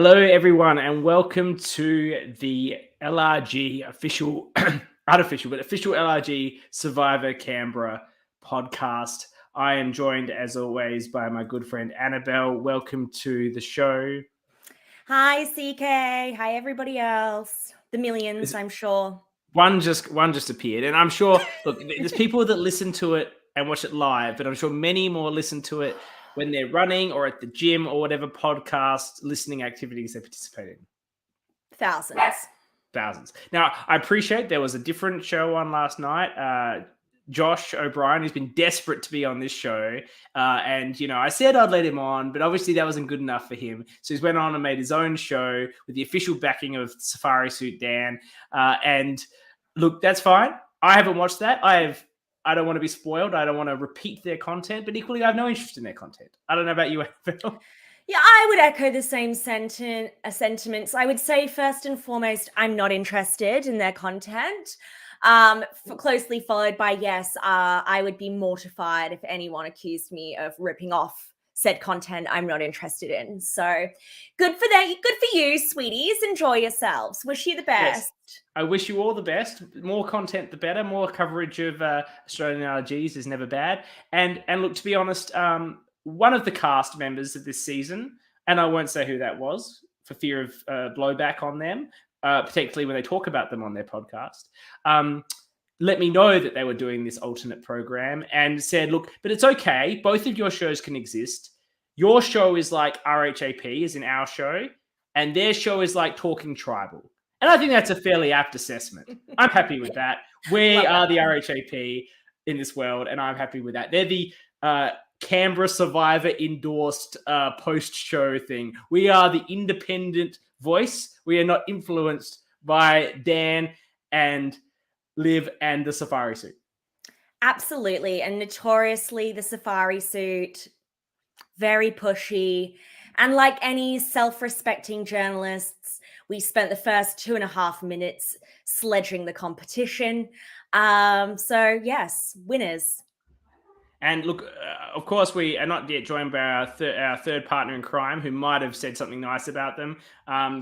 Hello, everyone, and welcome to the LRG official, unofficial, but official LRG Survivor Canberra podcast. I am joined, as always, by my good friend Annabel. Welcome to the show. Hi, CK. Hi, everybody else. The millions, I'm sure. One just appeared, and I'm sure. Look, there's people that listen to it and watch it live, but I'm sure many more listen to it when they're running or at the gym or whatever podcast listening activities they participate in. Thousands. Now, I appreciate there was a different show on last night. Josh O'Brien, who's been desperate to be on this show. And I said I'd let him on, but obviously that wasn't good enough for him. So he's went on and made his own show with the official backing of Safari Suit Dan. And look, that's fine. I haven't watched that. I don't want to be spoiled. I don't want to repeat their content, but equally I have no interest in their content. I don't know about you, Annabelle. Yeah, I would echo the same sentiments. I would say first and foremost, I'm not interested in their content. Closely followed by yes, I would be mortified if anyone accused me of ripping off said content I'm not interested in. So good for you, sweeties. Enjoy yourselves. Wish you the best. Yes. I wish you all the best. More content, the better. More coverage of Australian LRGs is never bad. And look, to be honest, one of the cast members of this season, and I won't say who that was for fear of blowback on them, particularly when they talk about them on their podcast, let me know that they were doing this alternate program and said, look, but it's okay. Both of your shows can exist. Your show is like RHAP, is in our show, and their show is like Talking Tribal. And I think that's a fairly apt assessment. I'm happy with that. We are the RHAP in this world, and I'm happy with that. They're the Canberra Survivor endorsed post-show thing. We are the independent voice. We are not influenced by Dan and Liv and the Safari Suit. Absolutely. And notoriously, the Safari Suit, very pushy. And like any self-respecting journalists, we spent the first 2.5 minutes sledging the competition. So yes, winners. And look, of course, we are not yet joined by our third partner in crime, who might have said something nice about them.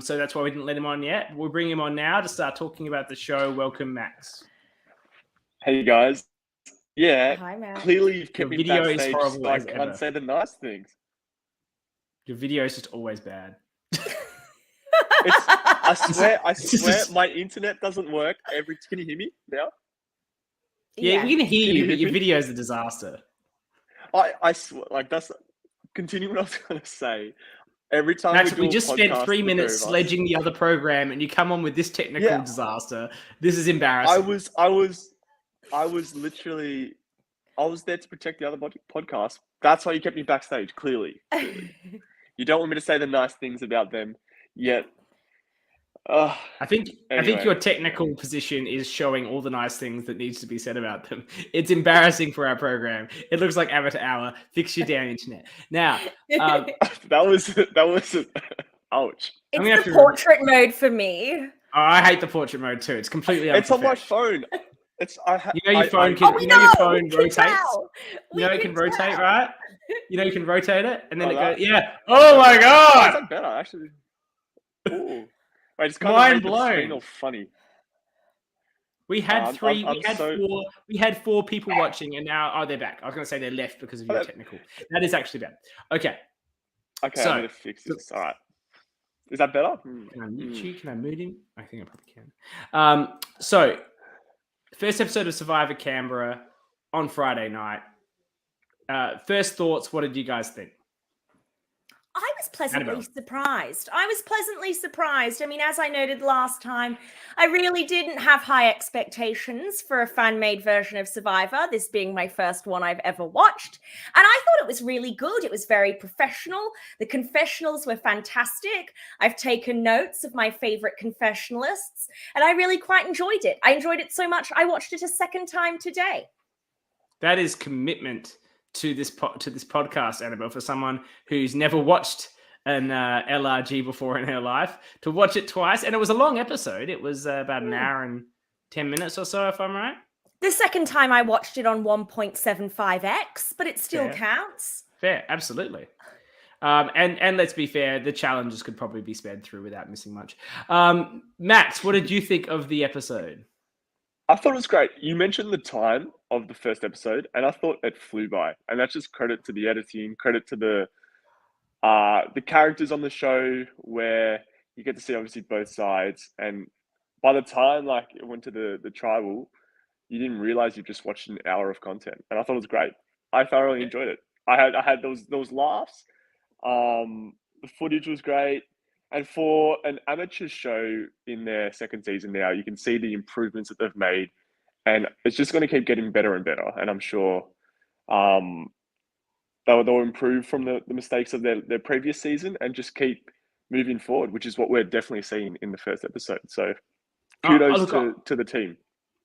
So that's why we didn't let him on yet. We'll bring him on now to start talking about the show. Welcome, Max. Hey, guys. Yeah, Hi, Max. Clearly you've kept Your me video is backstage horrible so I as can't ever. say the nice things. Your video is just always bad. I swear my internet doesn't work. Can you hear me now? Yeah, we can hear you, but your me? video is a disaster. I swear, like, that's continue what I was going to say. Every time Max, we do just a spent podcast, 3 minutes sledging the other program, and you come on with this technical disaster. This is embarrassing. I was literally, I was there to protect the other podcast. That's why you kept me backstage. Clearly. You don't want me to say the nice things about them yet. I think your technical position is showing all the nice things that needs to be said about them. It's embarrassing for our program. It looks like amateur hour. Fix your damn internet. Now, that was ouch. It's the portrait mode for me. Oh, I hate the portrait mode too. It's completely It's on my phone. Your phone rotates. It can rotate, right? You can rotate it, and then it goes. Yeah. Oh my god. That's better, actually. Ooh. Wait, it's kind mind of blown. All funny. We had we had four people watching, and now they're back. I was going to say they're left because of your technical. That is actually bad. Okay, so, I'm going to fix this. All right. Is that better? Can I mute you? Can I mute him? I think I probably can. So, first episode of Survivor Canberra on Friday night. First thoughts, what did you guys think? I was pleasantly surprised. I mean, as I noted last time, I really didn't have high expectations for a fan-made version of Survivor, this being my first one I've ever watched. And I thought it was really good. It was very professional. The confessionals were fantastic. I've taken notes of my favorite confessionalists, and I really quite enjoyed it. I enjoyed it so much, I watched it a second time today. That is commitment to this podcast, Annabelle, for someone who's never watched an LRG before in her life, to watch it twice. And it was a long episode. It was about an hour and 10 minutes or so, if I'm right. The second time I watched it on 1.75x, but it still counts. Fair, absolutely. And let's be fair, the challenges could probably be sped through without missing much. Max, what did you think of the episode? I thought it was great. You mentioned the time of the first episode, and I thought it flew by. And that's just credit to the editing, credit to the characters on the show, where you get to see obviously both sides. And by the time like it went to the tribal, you didn't realize you just watched an hour of content, and I thought it was great. I thoroughly enjoyed it. I had those laughs. The footage was great. And for an amateur show in their second season now, you can see the improvements that they've made, and it's just going to keep getting better and better. And I'm sure they'll improve from the mistakes of their previous season and just keep moving forward, which is what we're definitely seeing in the first episode. So kudos to the team.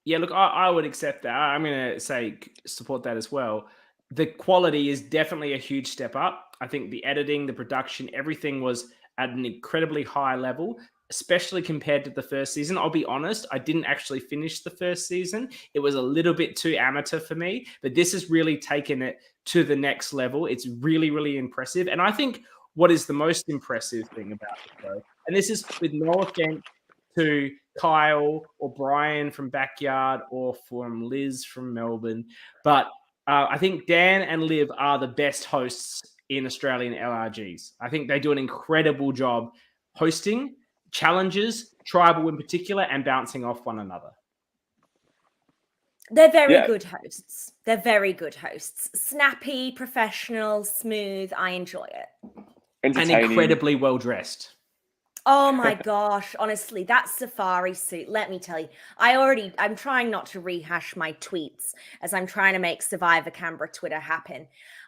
Yeah, look, I would accept that. I'm going to say support that as well. The quality is definitely a huge step up. I think the editing, the production, everything was at an incredibly high level, especially compared to the first season. I'll be honest, I didn't actually finish the first season. It was a little bit too amateur for me, but this has really taken it to the next level. It's really, really impressive. And I think what is the most impressive thing about the show, and this is with no offense to Kyle or Brian from Backyard or from Liz from Melbourne, but I think Dan and Liv are the best hosts in Australian LRGs. I think they do an incredible job hosting challenges, tribal in particular, and bouncing off one another. They're very good hosts. They're very good hosts. Snappy, professional, smooth. I enjoy it. And incredibly well dressed. Oh my gosh, honestly, that safari suit, let me tell you, I'm trying not to rehash my tweets as I'm trying to make Survivor Canberra Twitter happen.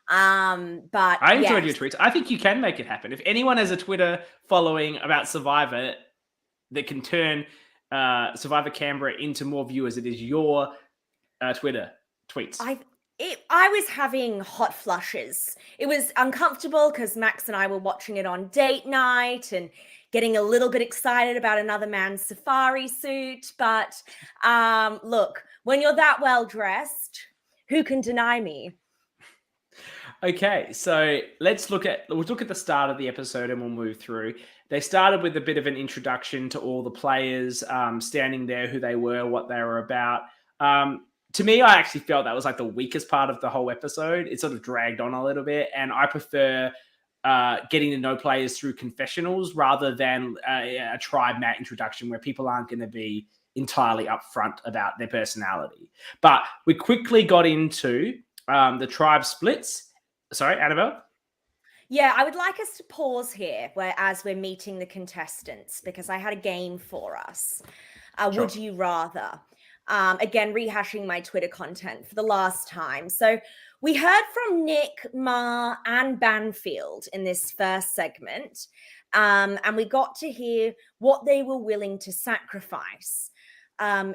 But I enjoyed your tweets. I think you can make it happen. If anyone has a Twitter following about Survivor that can turn Survivor Canberra into more viewers, it is your Twitter tweets. I was having hot flushes. It was uncomfortable because Max and I were watching it on date night and getting a little bit excited about another man's safari suit. But look, when you're that well dressed, who can deny me? Okay, so we'll look at the start of the episode and we'll move through. They started with a bit of an introduction to all the players standing there, who they were, what they were about. To me, I actually felt that was like the weakest part of the whole episode. It sort of dragged on a little bit, and I prefer getting to know players through confessionals rather than a tribe mat introduction where people aren't going to be entirely upfront about their personality. But we quickly got into the tribe splits. Sorry, Annabelle? Yeah, I would like us to pause here as we're meeting the contestants, because I had a game for us. Sure. Would you rather? Again, rehashing my Twitter content for the last time. So we heard from Nick, Ma, and Banfield in this first segment, and we got to hear what they were willing to sacrifice.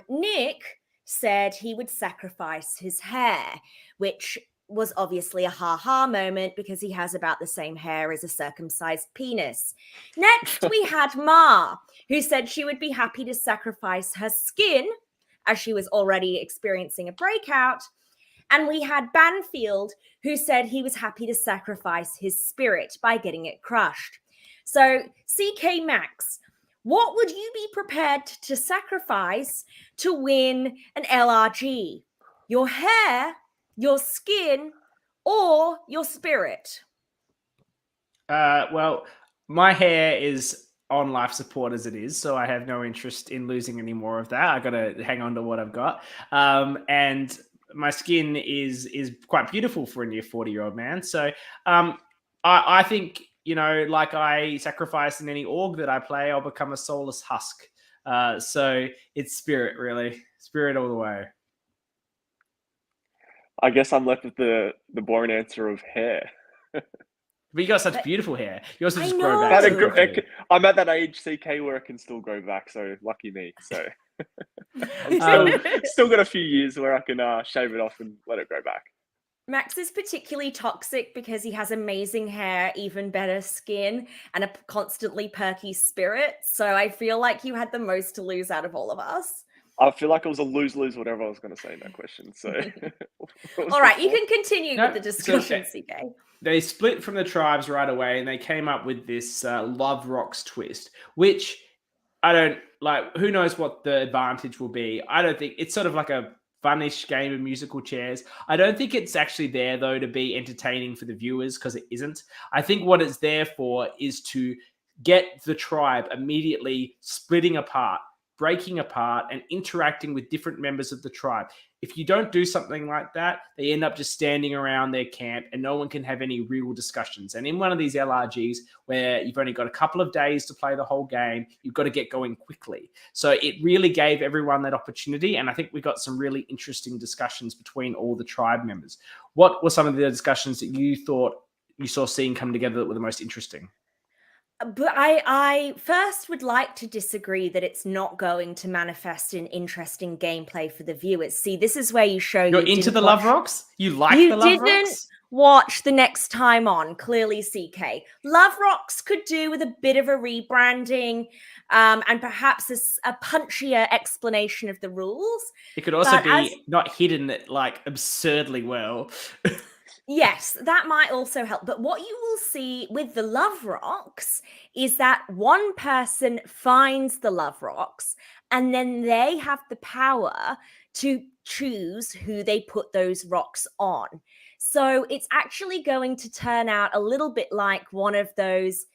Nick said he would sacrifice his hair, which was obviously a ha-ha moment because he has about the same hair as a circumcised penis. Next, we had Ma, who said she would be happy to sacrifice her skin as she was already experiencing a breakout. And we had Banfield, who said he was happy to sacrifice his spirit by getting it crushed. So, CK Max, what would you be prepared to sacrifice to win an LRG? Your hair, your skin, or your spirit? Well, my hair is on life support as it is, so I have no interest in losing any more of that. I got to hang on to what I've got. And my skin is quite beautiful for a near 40-year-old man. So I think, like I sacrifice in any org that I play, I'll become a soulless husk. So it's spirit, really. Spirit all the way. I guess I'm left with the boring answer of hair. But you got such beautiful hair. You also just grow back. I'm at that age, CK, where it can still grow back. So lucky me. So still got a few years where I can shave it off and let it grow back. Max is particularly toxic because he has amazing hair, even better skin, and a constantly perky spirit. So I feel like you had the most to lose out of all of us. I feel like it was a lose-lose, whatever I was going to say in that question. So, All right, you can continue with the discussion, so, CK. They split from the tribes right away, and they came up with this Love Rocks twist, which I don't like. Who knows what the advantage will be? I don't think it's sort of like a funnish game of musical chairs. I don't think it's actually there though to be entertaining for the viewers, because it isn't. I think what it's there for is to get the tribe immediately splitting apart, breaking apart, and interacting with different members of the tribe. If you don't do something like that, they end up just standing around their camp and no one can have any real discussions. And in one of these LRGs where you've only got a couple of days to play the whole game, you've got to get going quickly. So it really gave everyone that opportunity. And I think we got some really interesting discussions between all the tribe members. What were some of the discussions that you thought you saw seeing come together that were the most interesting? But I first would like to disagree that it's not going to manifest in interesting gameplay for the viewers. See, this is where you show you're into the Love Rocks? You like the Love Rocks? Watch the next time on, clearly, CK. Love Rocks could do with a bit of a rebranding and perhaps a punchier explanation of the rules. It could also be not hidden like absurdly well. Yes, that might also help. But what you will see with the Love Rocks is that one person finds the Love Rocks and then they have the power to choose who they put those rocks on. So it's actually going to turn out a little bit like one of those,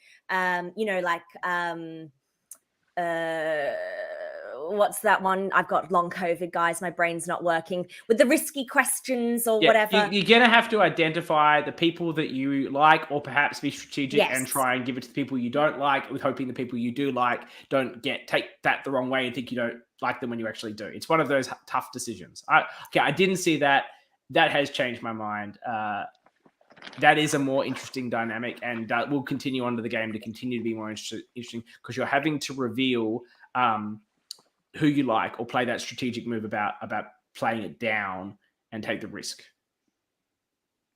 what's that one? I've got long COVID, guys. My brain's not working. With the risky questions or whatever. You're going to have to identify the people that you like, or perhaps be strategic and try and give it to the people you don't like, with hoping the people you do like don't take that the wrong way and think you don't like them when you actually do. It's one of those tough decisions. I didn't see that. That has changed my mind. That is a more interesting dynamic, and will continue onto the game to continue to be more interesting, because you're having to reveal who you like, or play that strategic move about playing it down and take the risk.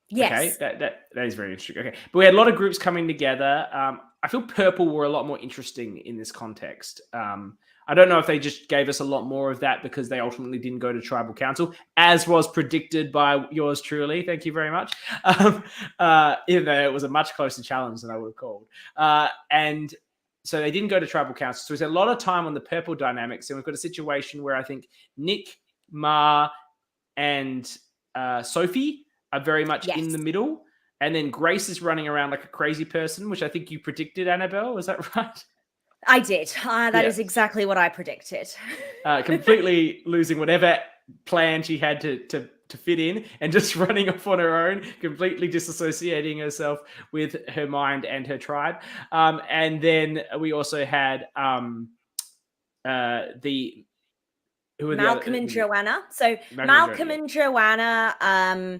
Yes. Okay, that is very interesting. Okay, but we had a lot of groups coming together. I feel purple were a lot more interesting in this context. I don't know if they just gave us a lot more of that because they ultimately didn't go to tribal council, as was predicted by yours truly. Thank you very much. Even though it was a much closer challenge than I would have called. And so they didn't go to tribal council. So there's a lot of time on the purple dynamics. And we've got a situation where I think Nick, Ma, and Sophie are very much in the middle. And then Grace is running around like a crazy person, which I think you predicted, Annabelle. Is that right? I did. That is exactly what I predicted. Completely losing whatever plan she had to fit in, and just running off on her own, completely disassociating herself with her mind and her tribe. And then we also had Malcolm and Joanna. So Malcolm and Joanna.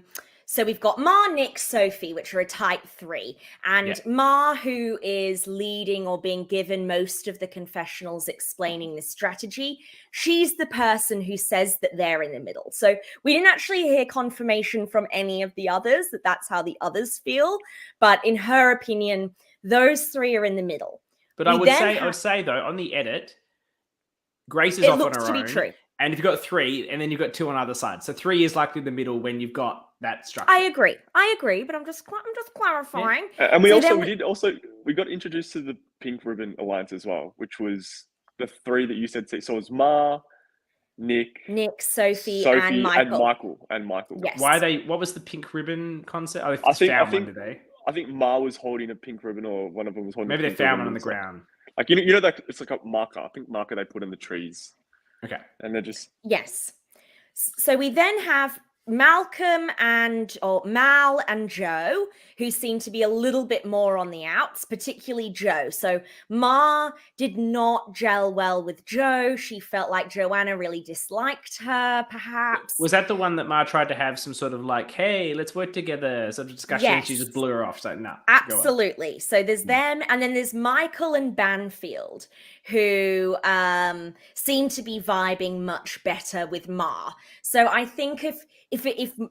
So we've got Ma, Nick, Sophie, which are a type 3. And Ma, who is leading or being given most of the confessionals explaining the strategy, she's the person who says that they're in the middle. So we didn't actually hear confirmation from any of the others that that's how the others feel. But in her opinion, those 3 are in the middle. But I would say though, on the edit, Grace is off on her own. It looks to be true. And if you've got 3, and then you've got 2 on either side. So 3 is likely the middle when you've got that structure. I agree, but I'm just clarifying. Yeah. And we got introduced to the Pink Ribbon Alliance as well, which was the 3 that you said. So it was Ma, Nick, Sophie, and Michael. Yes. What was the Pink Ribbon concept? Oh, I think Ma was holding a pink ribbon, or one of them was holding. Maybe they found one on the ground. Like you know that it's like a marker. I think marker they put in the trees. Okay. And they're just... Yes. So we then have Mal and Joe, who seem to be a little bit more on the outs, particularly Joe. So Ma did not gel well with Joe. She felt like Joanna really disliked her, perhaps. Was that the one that Ma tried to have some sort of like, hey, let's work together sort of discussion? Yes. And she just blew her off. So no. Absolutely. So there's them, and then there's Michael and Banfield, who seem to be vibing much better with Ma. So I think if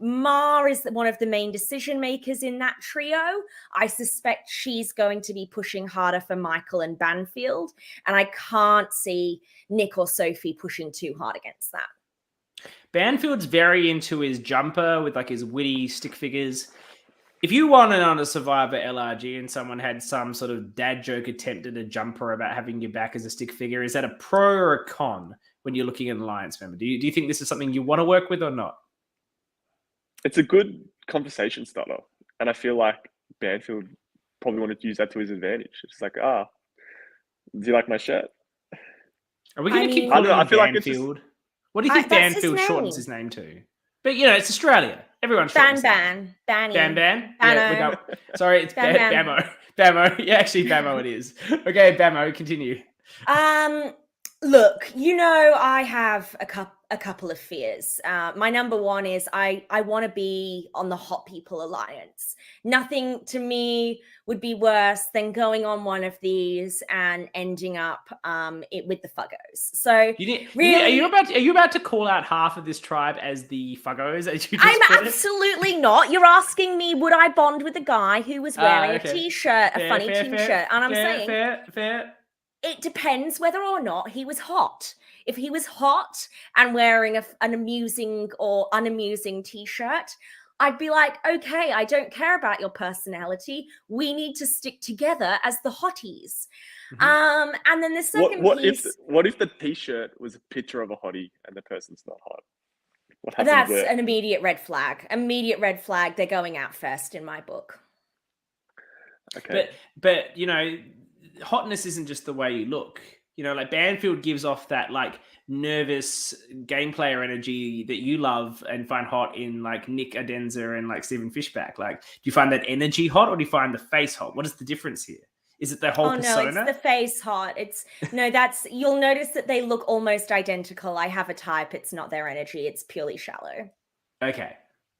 Ma is one of the main decision makers in that trio, I suspect she's going to be pushing harder for Michael and Banfield, and I can't see Nick or Sophie pushing too hard against that. Banfield's very into his jumper with like his witty stick figures. If you wanted on a Survivor LRG and someone had some sort of dad joke attempt at a jumper about having your back as a stick figure, is that a pro or a con when you're looking at an alliance member? Do you think this is something you want to work with or not? It's a good conversation starter, and I feel like Banfield probably wanted to use that to his advantage. It's like, do you like my shirt? Are we going to keep I don't calling know, I him feel like it's Banfield? What do you think that's his Banfield name. shortens his name to? But, you know, it's Australia. Everyone shortens Ban. Ban? Bano. Yeah, sorry, it's Bamo. Bamo. Yeah, actually, Bamo it is. Okay, Bamo, continue. Look, you know, I have a couple of fears. My number one is I want to be on the Hot People Alliance. Nothing to me would be worse than going on one of these and ending up with the Fuggos. So really, are you about to call out half of this tribe as the Fuggos? As you just I'm absolutely not. You're asking me, would I bond with a guy who was wearing a t-shirt, a funny t-shirt? And I'm saying fair. It depends whether or not he was hot. If he was hot and wearing an amusing or unamusing t-shirt, I'd be like, okay, I don't care about your personality. We need to stick together as the hotties. Mm-hmm. And then the second piece... What if the t-shirt was a picture of a hottie and the person's not hot? What happens That's there? an immediate red flag. Immediate red flag. They're going out first in my book. Okay. But you know... hotness isn't just the way you look. You know, like Banfield gives off that like nervous game player energy that you love and find hot in like Nick Adenza and like Stephen Fishback. Like, do you find that energy hot or do you find the face hot? What is the difference here? Is it the whole persona? No, it's the face hot. You'll notice that they look almost identical. I have a type. It's not their energy. It's purely shallow. Okay.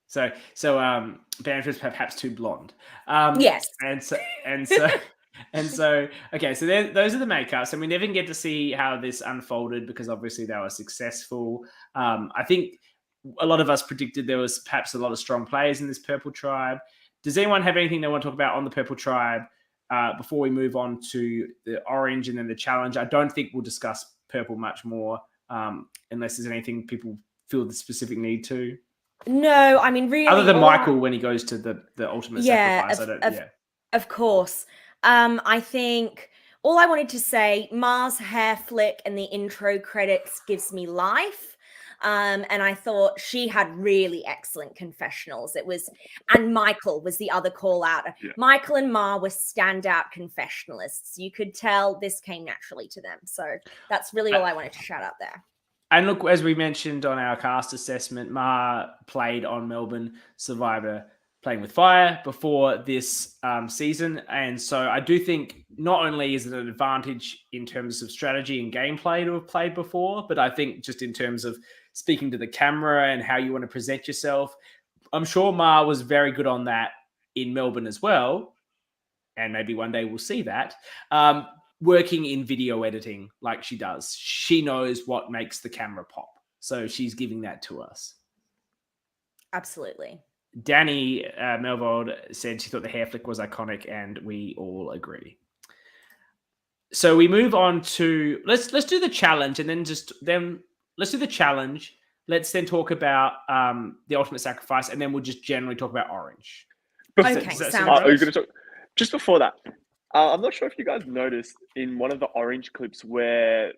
So Banfield's perhaps too blonde. Yes. And so, okay, so those are the makeups, and we never get to see how this unfolded because obviously they were successful. I think a lot of us predicted there was perhaps a lot of strong players in this Purple Tribe. Does anyone have anything they want to talk about on the Purple Tribe before we move on to the Orange and then the Challenge? I don't think we'll discuss Purple much more unless there's anything people feel the specific need to. No, I mean, really... Other than Michael when he goes to the ultimate sacrifice. Of course. I think all I wanted to say, Mars' hair flick and the intro credits gives me life. And I thought she had really excellent confessionals. And Michael was the other call out. Yeah. Michael and Ma were standout confessionalists. You could tell this came naturally to them. So that's really all I wanted to shout out there. And look, as we mentioned on our cast assessment, Ma played on Melbourne Survivor Playing with Fire before this season. And so I do think not only is it an advantage in terms of strategy and gameplay to have played before, but I think just in terms of speaking to the camera and how you want to present yourself, I'm sure Ma was very good on that in Melbourne as well. And maybe one day we'll see that. Working in video editing like she does. She knows what makes the camera pop. So she's giving that to us. Absolutely. Danny Melvold said she thought the hair flick was iconic, and we all agree. So we move on to let's do the challenge, and then let's do the challenge. Let's then talk about the ultimate sacrifice, and then we'll just generally talk about Orange. Okay, are you going to talk just before that? I'm not sure if you guys noticed in one of the Orange clips where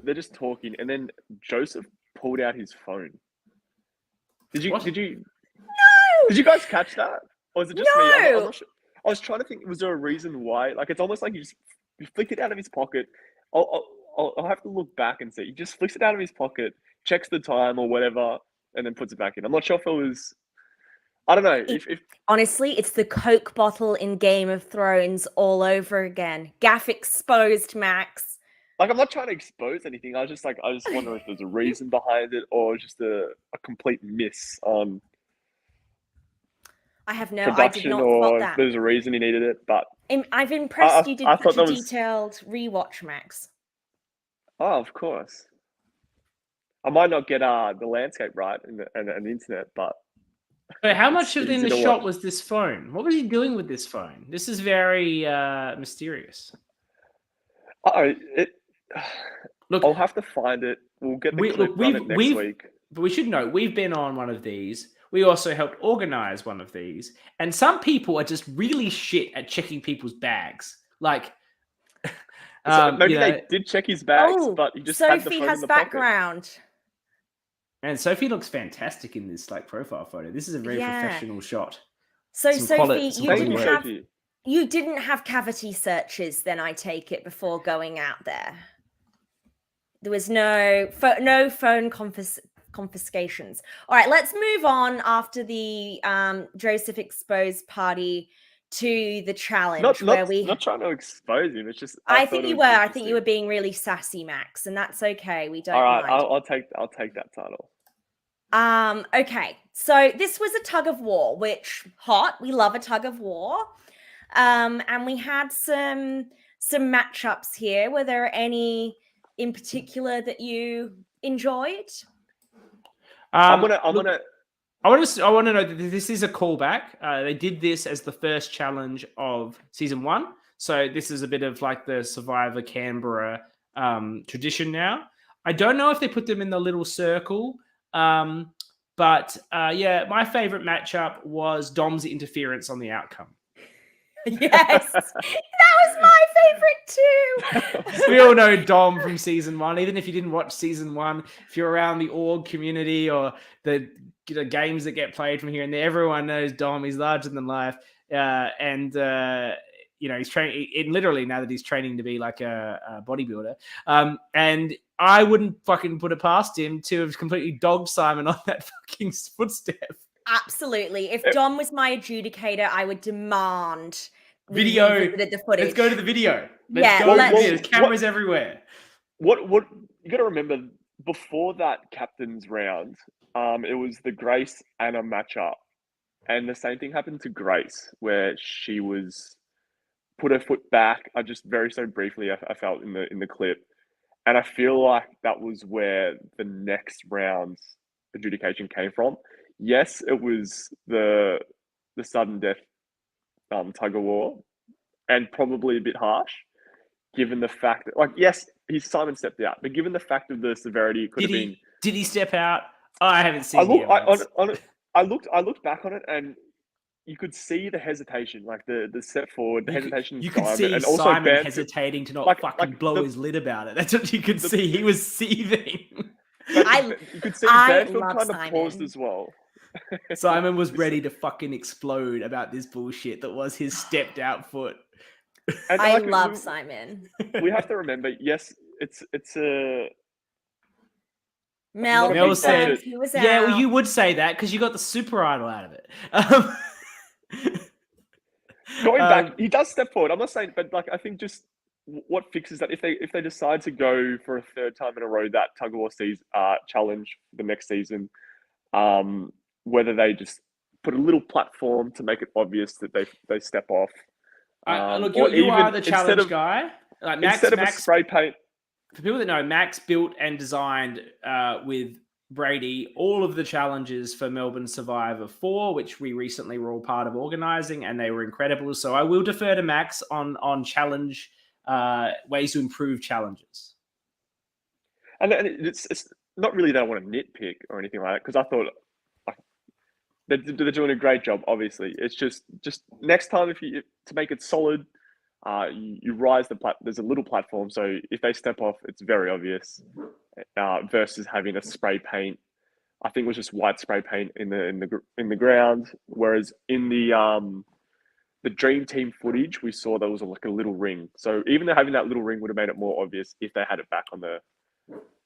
they're just talking, and then Joseph pulled out his phone. Did you? Did you guys catch that? Or is it just me? I'm not sure. I was trying to think, was there a reason why? Like, it's almost like you flick it out of his pocket. I'll have to look back and see. He just flicks it out of his pocket, checks the time or whatever, and then puts it back in. I'm not sure if it was... I don't know. Honestly, it's the Coke bottle in Game of Thrones all over again. Gaff exposed, Max. Like, I'm not trying to expose anything. I just wonder if there's a reason behind it or just a complete miss on... I did not spot that. There's a reason he needed it, but I've impressed you did such a detailed rewatch, Max. Oh, of course. I might not get the landscape right and the internet, but But how it's much of in easy the to shot watch. was this phone? What was he doing with this phone? This is very mysterious. Oh, Look, I'll have to find it. We'll get the clip, run it next week. but we should know we've been on one of these. We also helped organize one of these, and some people are just really shit at checking people's bags. Like, So maybe you know, they did check his bags, Oh, but he just had the Sophie phone in has the pocket. background. and Sophie looks fantastic in this like profile photo. This is a very Yeah. professional shot. So Some Sophie, quality- some you Thank you, didn't have Sophie. you didn't have cavity searches, then I take it, before going out there. There was no phone confiscations. All right, let's move on after the Joseph exposed party to the challenge Not trying to expose him. It's just I thought think it you was were. I think you were interesting. being really sassy, Max, and that's okay. We don't All right, mind. I'll take that title. Okay, so this was a tug of war, which hot. We love a tug of war. And we had some matchups here. Were there any in particular that you enjoyed? I want look, to. I want to know that this is a callback. They did this as the first challenge of season 1, so this is a bit of like the Survivor Canberra tradition now. I don't know if they put them in the little circle, but yeah, my favorite matchup was Dom's interference on the outcome. Yes, that was my favorite too. We all know Dom from season 1. Even if you didn't watch season 1, if you're around the org community or the games that get played from here and there, everyone knows Dom. He's larger than life, and he's training. Literally now that he's training to be like a bodybuilder, and I wouldn't fucking put it past him to have completely dogged Simon on that fucking footstep. Absolutely. If Dom was my adjudicator, I would demand video. The footage. Let's go to the video. There's cameras everywhere. What you got to remember, before that captain's round, it was the Grace Anna matchup, and the same thing happened to Grace, where she was put her foot back. I just so briefly I felt in the clip, and I feel like that was where the next round's adjudication came from. Yes, it was the sudden death tug of war, and probably a bit harsh, given the fact that, like, yes, Simon stepped out, but given the fact of the severity, it could have been. Did he step out? Oh, I haven't seen. I looked back on it, and you could see the hesitation, like the step forward, the hesitation. You could see and also Simon Ben hesitating to not blow his lid about it. That's what you could see. He was seething. You could see Banfield kind of paused as well. Simon was ready to fucking explode about this bullshit that was his stepped out foot. And I love Simon. We have to remember, yes, it's a. Mel said, he was "Yeah, out. well, you would say that because you got the super idol out of it." Going back, he does step forward. I'm not saying, but like I think just what fixes that, if they decide to go for a third time in a row that tug of war challenge for the next season, whether they just put a little platform to make it obvious that they step off. Look, you are the challenge guy. Like Max, instead of a spray paint. For people that know, Max built and designed with Brady all of the challenges for Melbourne Survivor 4, which we recently were all part of organising, and they were incredible. So I will defer to Max on challenge ways to improve challenges. And it's not really that I want to nitpick or anything like that, because I thought they're doing a great job. Obviously, it's just next time to make it solid. You rise there's a little platform, so if they step off, it's very obvious. Versus having a spray paint, I think it was just white spray paint in the ground. Whereas in the Dream Team footage, we saw there was like a little ring. So even though having that little ring would have made it more obvious if they had it back on the.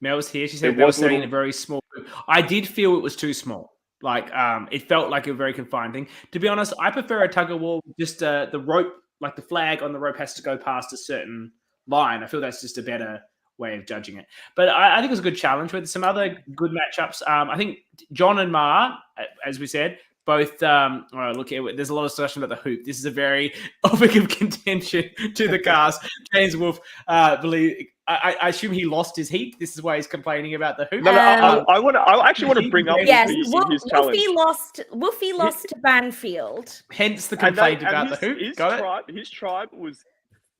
Mel's here. She said they were setting a very small. I did feel it was too small. Like it felt like a very confined thing. To be honest, I prefer a tug of war with just the rope. Like the flag on the rope has to go past a certain line. I feel that's just a better way of judging it. But I think it was a good challenge with some other good matchups. I think John and Ma, as we said, both. Look, there's a lot of discussion about the hoop. This is a very topic of contention to the cast. James Wolfe I assume he lost his heat. This is why he's complaining about the hoop. No, I actually want to bring up yes, his challenge. Wolfie lost to Banfield. Hence the complaint about the hoop. His tribe was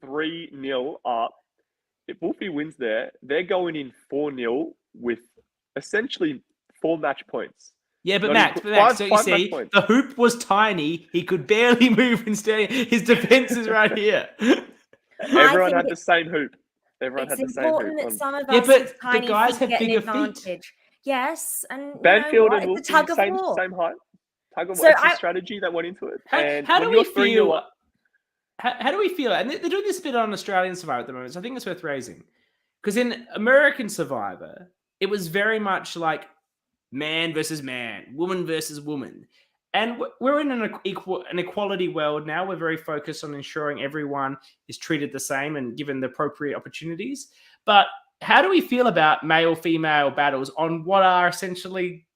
3-0 up. If Wolfie wins there, they're going in 4-0 with essentially 4 match points. Yeah, but Max, so you see, the hoop was tiny. He could barely move and stay. His defense is right here. Everyone had the same hoop. Everyone had the same hoop. It's important that some of us with tiny the guys feet have get an bigger advantage. feet. Yes, and Banfield and Wolfie, Wolfie, same height. Tug of war. It's a strategy that went into it. How do we feel? How do we feel? And they're doing this a bit on Australian Survivor at the moment, so I think it's worth raising. Because in American Survivor, it was very much like man versus man, woman versus woman. And we're in an equality world now. We're very focused on ensuring everyone is treated the same and given the appropriate opportunities. But how do we feel about male-female battles on what are essentially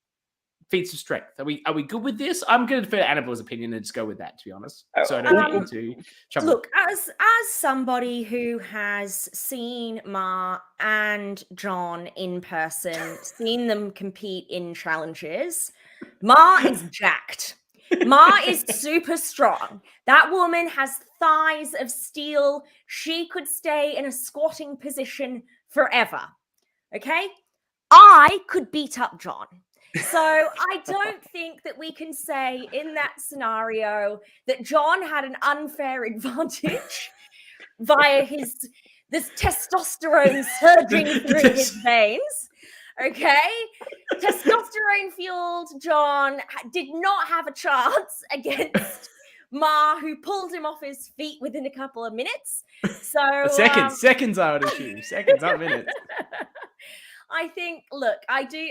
feats of strength? Are we good with this? I'm going to defer Annabelle's opinion and just go with that, to be honest. So I don't get into trouble. Look, as somebody who has seen Ma and John in person, seen them compete in challenges, Ma is jacked. Ma is super strong. That woman has thighs of steel. She could stay in a squatting position forever. Okay? I could beat up John. So I don't think that we can say in that scenario that John had an unfair advantage via this testosterone surging through his veins. Okay? Testosterone-fueled John did not have a chance against Ma, who pulled him off his feet within a couple of minutes. So seconds, I would assume. Seconds, not minutes. I think, look, I do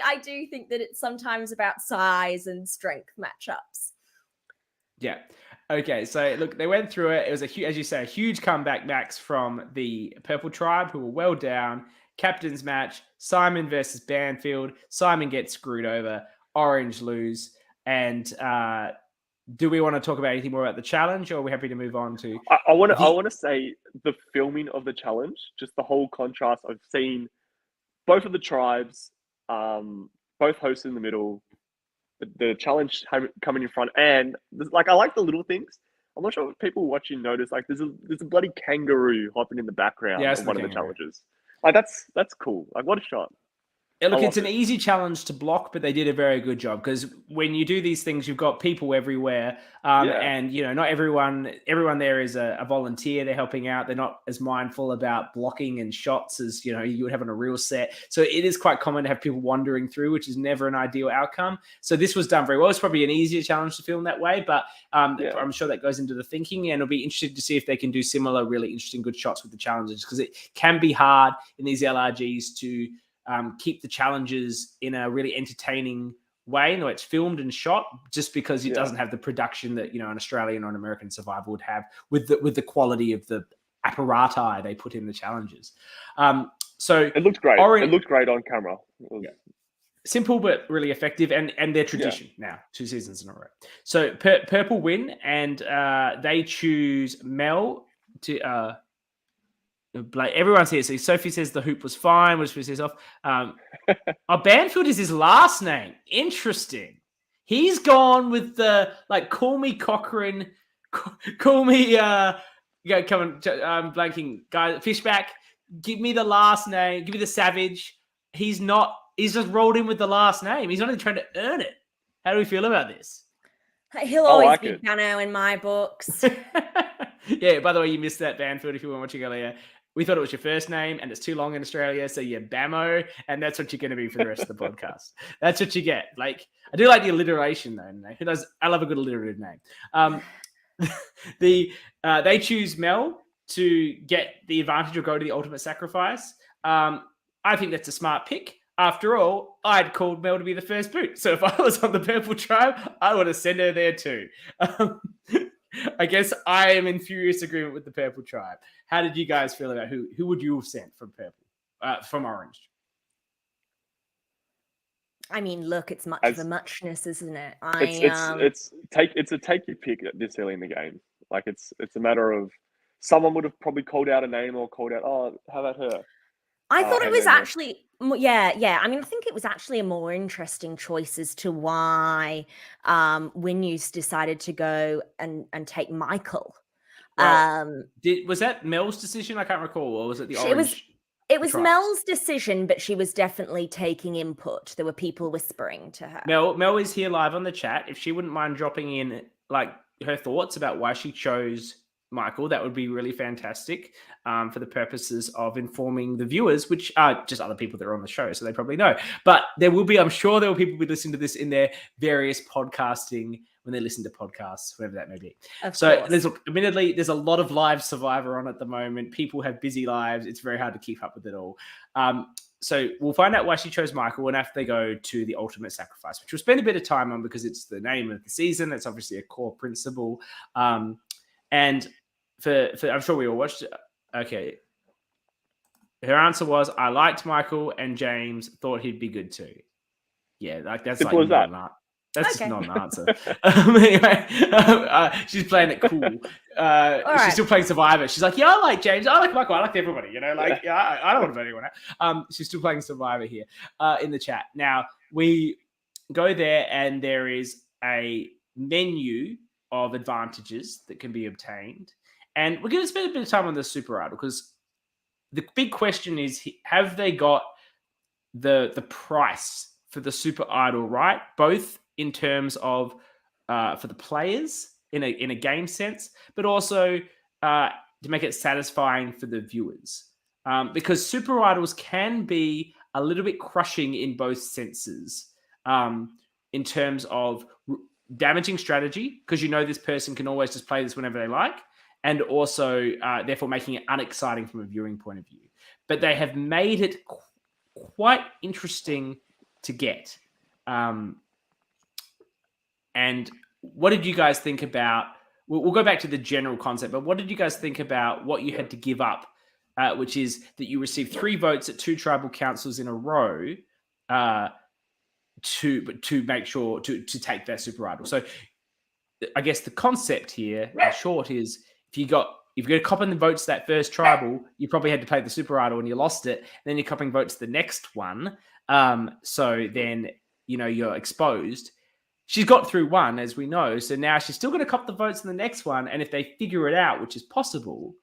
think that it's sometimes about size and strength matchups. Yeah. Okay. So look, they went through it. It was as you say, a huge comeback, Max, from the Purple Tribe, who were well down. Captain's match, Simon versus Banfield. Simon gets screwed over. Orange lose. And do we want to talk about anything more about the challenge, or are we happy to move on to? I want to say the filming of the challenge, just the whole contrast. I've seen both of the tribes, both hosts in the middle, the challenge coming in front, and I like the little things. I'm not sure if people watching notice, like there's a bloody kangaroo hopping in the background of one of the challenges. Like that's cool. Like what a shot. Yeah, look, it's an easy challenge to block, but they did a very good job, because when you do these things, you've got people everywhere, and not everyone there is a volunteer. They're helping out. They're not as mindful about blocking and shots as you would have on a real set. So it is quite common to have people wandering through, which is never an ideal outcome. So this was done very well. It's probably an easier challenge to film that way, but I'm sure that goes into the thinking, and it'll be interesting to see if they can do similar, really interesting, good shots with the challenges, because it can be hard in these LRGs to keep the challenges in a really entertaining way. No, it's filmed and shot, just because it doesn't have the production that an Australian or an American Survivor would have with the quality of the apparati they put in the challenges. So it looked great. It looked great on camera. Simple but really effective, and their tradition now, 2 seasons in a row. So Purple win, and they choose Mel to. Everyone's here. So Sophie says the hoop was fine, which says off. Banfield is his last name. Interesting. He's gone with the call me Cochrane, call me I'm blanking, guy, Fishback. Give me the last name. Give me the Savage. He's just rolled in with the last name. He's not even trying to earn it. How do we feel about this? He'll always be Dano in my books. Yeah, by the way, you missed that, Banfield, if you weren't watching earlier. We thought it was your first name, and it's too long in Australia, so you're Bamo, and that's what you're going to be for the rest of the podcast. That's what you get. I do like the alliteration, though. Who does? I love a good alliterative name. They choose Mel to get the advantage or go to the ultimate sacrifice. I think that's a smart pick. After all, I'd called Mel to be the first boot, so if I was on the Purple Tribe, I would have sent her there too. I guess I am in furious agreement with the Purple Tribe. How did you guys feel about who would you have sent from Purple, from Orange? I mean, look, it's much of a muchness, isn't it? It's a take your pick this early in the game. Like it's a matter of someone would have probably called out a name or called out, oh, how about her? I thought it And was then actually, yeah. I mean, I think it was actually a more interesting choice as to why Winnews decided to go and take Michael. Well, was that Mel's decision? I can't recall, or was it the Orange? It was tribes? Mel's decision, but she was definitely taking input. There were people whispering to her. Mel is here live on the chat. If she wouldn't mind dropping in like her thoughts about why she chose Michael, that would be really fantastic for the purposes of informing the viewers, which are just other people that are on the show, so they probably know. But I'm sure there will people be listening to this in their various podcasting when they listen to podcasts, whatever that may be. Admittedly, there's a lot of live Survivor on at the moment. People have busy lives. It's very hard to keep up with it all. So we'll find out why she chose Michael and after they go to the ultimate sacrifice, which we'll spend a bit of time on because it's the name of the season. It's obviously a core principle. And for I'm sure we all watched it. Okay. Her answer was, I liked Michael and James thought he'd be good too. Yeah, like that's simple like as that. That's just not an answer. Anyway, she's playing it cool. She's still playing Survivor. She's like, yeah, I like James. I like Michael. I like everybody. I don't want to vote anyone out. She's still playing Survivor here in the chat. Now, we go there and there is a menu of advantages that can be obtained. And we're going to spend a bit of time on the Super Idol because the big question is, have they got the price for the Super Idol right? Both in terms of for the players in a game sense, but also to make it satisfying for the viewers. Because Super Idols can be a little bit crushing in both senses in terms of damaging strategy, because this person can always just play this whenever they like, and also therefore making it unexciting from a viewing point of view. But they have made it quite interesting to get. And what did you guys think about? We'll go back to the general concept, but what did you guys think about what you had to give up, which is that you received 3 votes at 2 tribal councils in a row to make sure to take that Super Idol. So I guess the concept here, in short, is if you got copping the votes that first tribal, you probably had to play the Super Idol and you lost it. Then you're copping votes the next one. So then, you're exposed. She's got through one, as we know. So now she's still going to cop the votes in the next one. And if they figure it out, which is possible,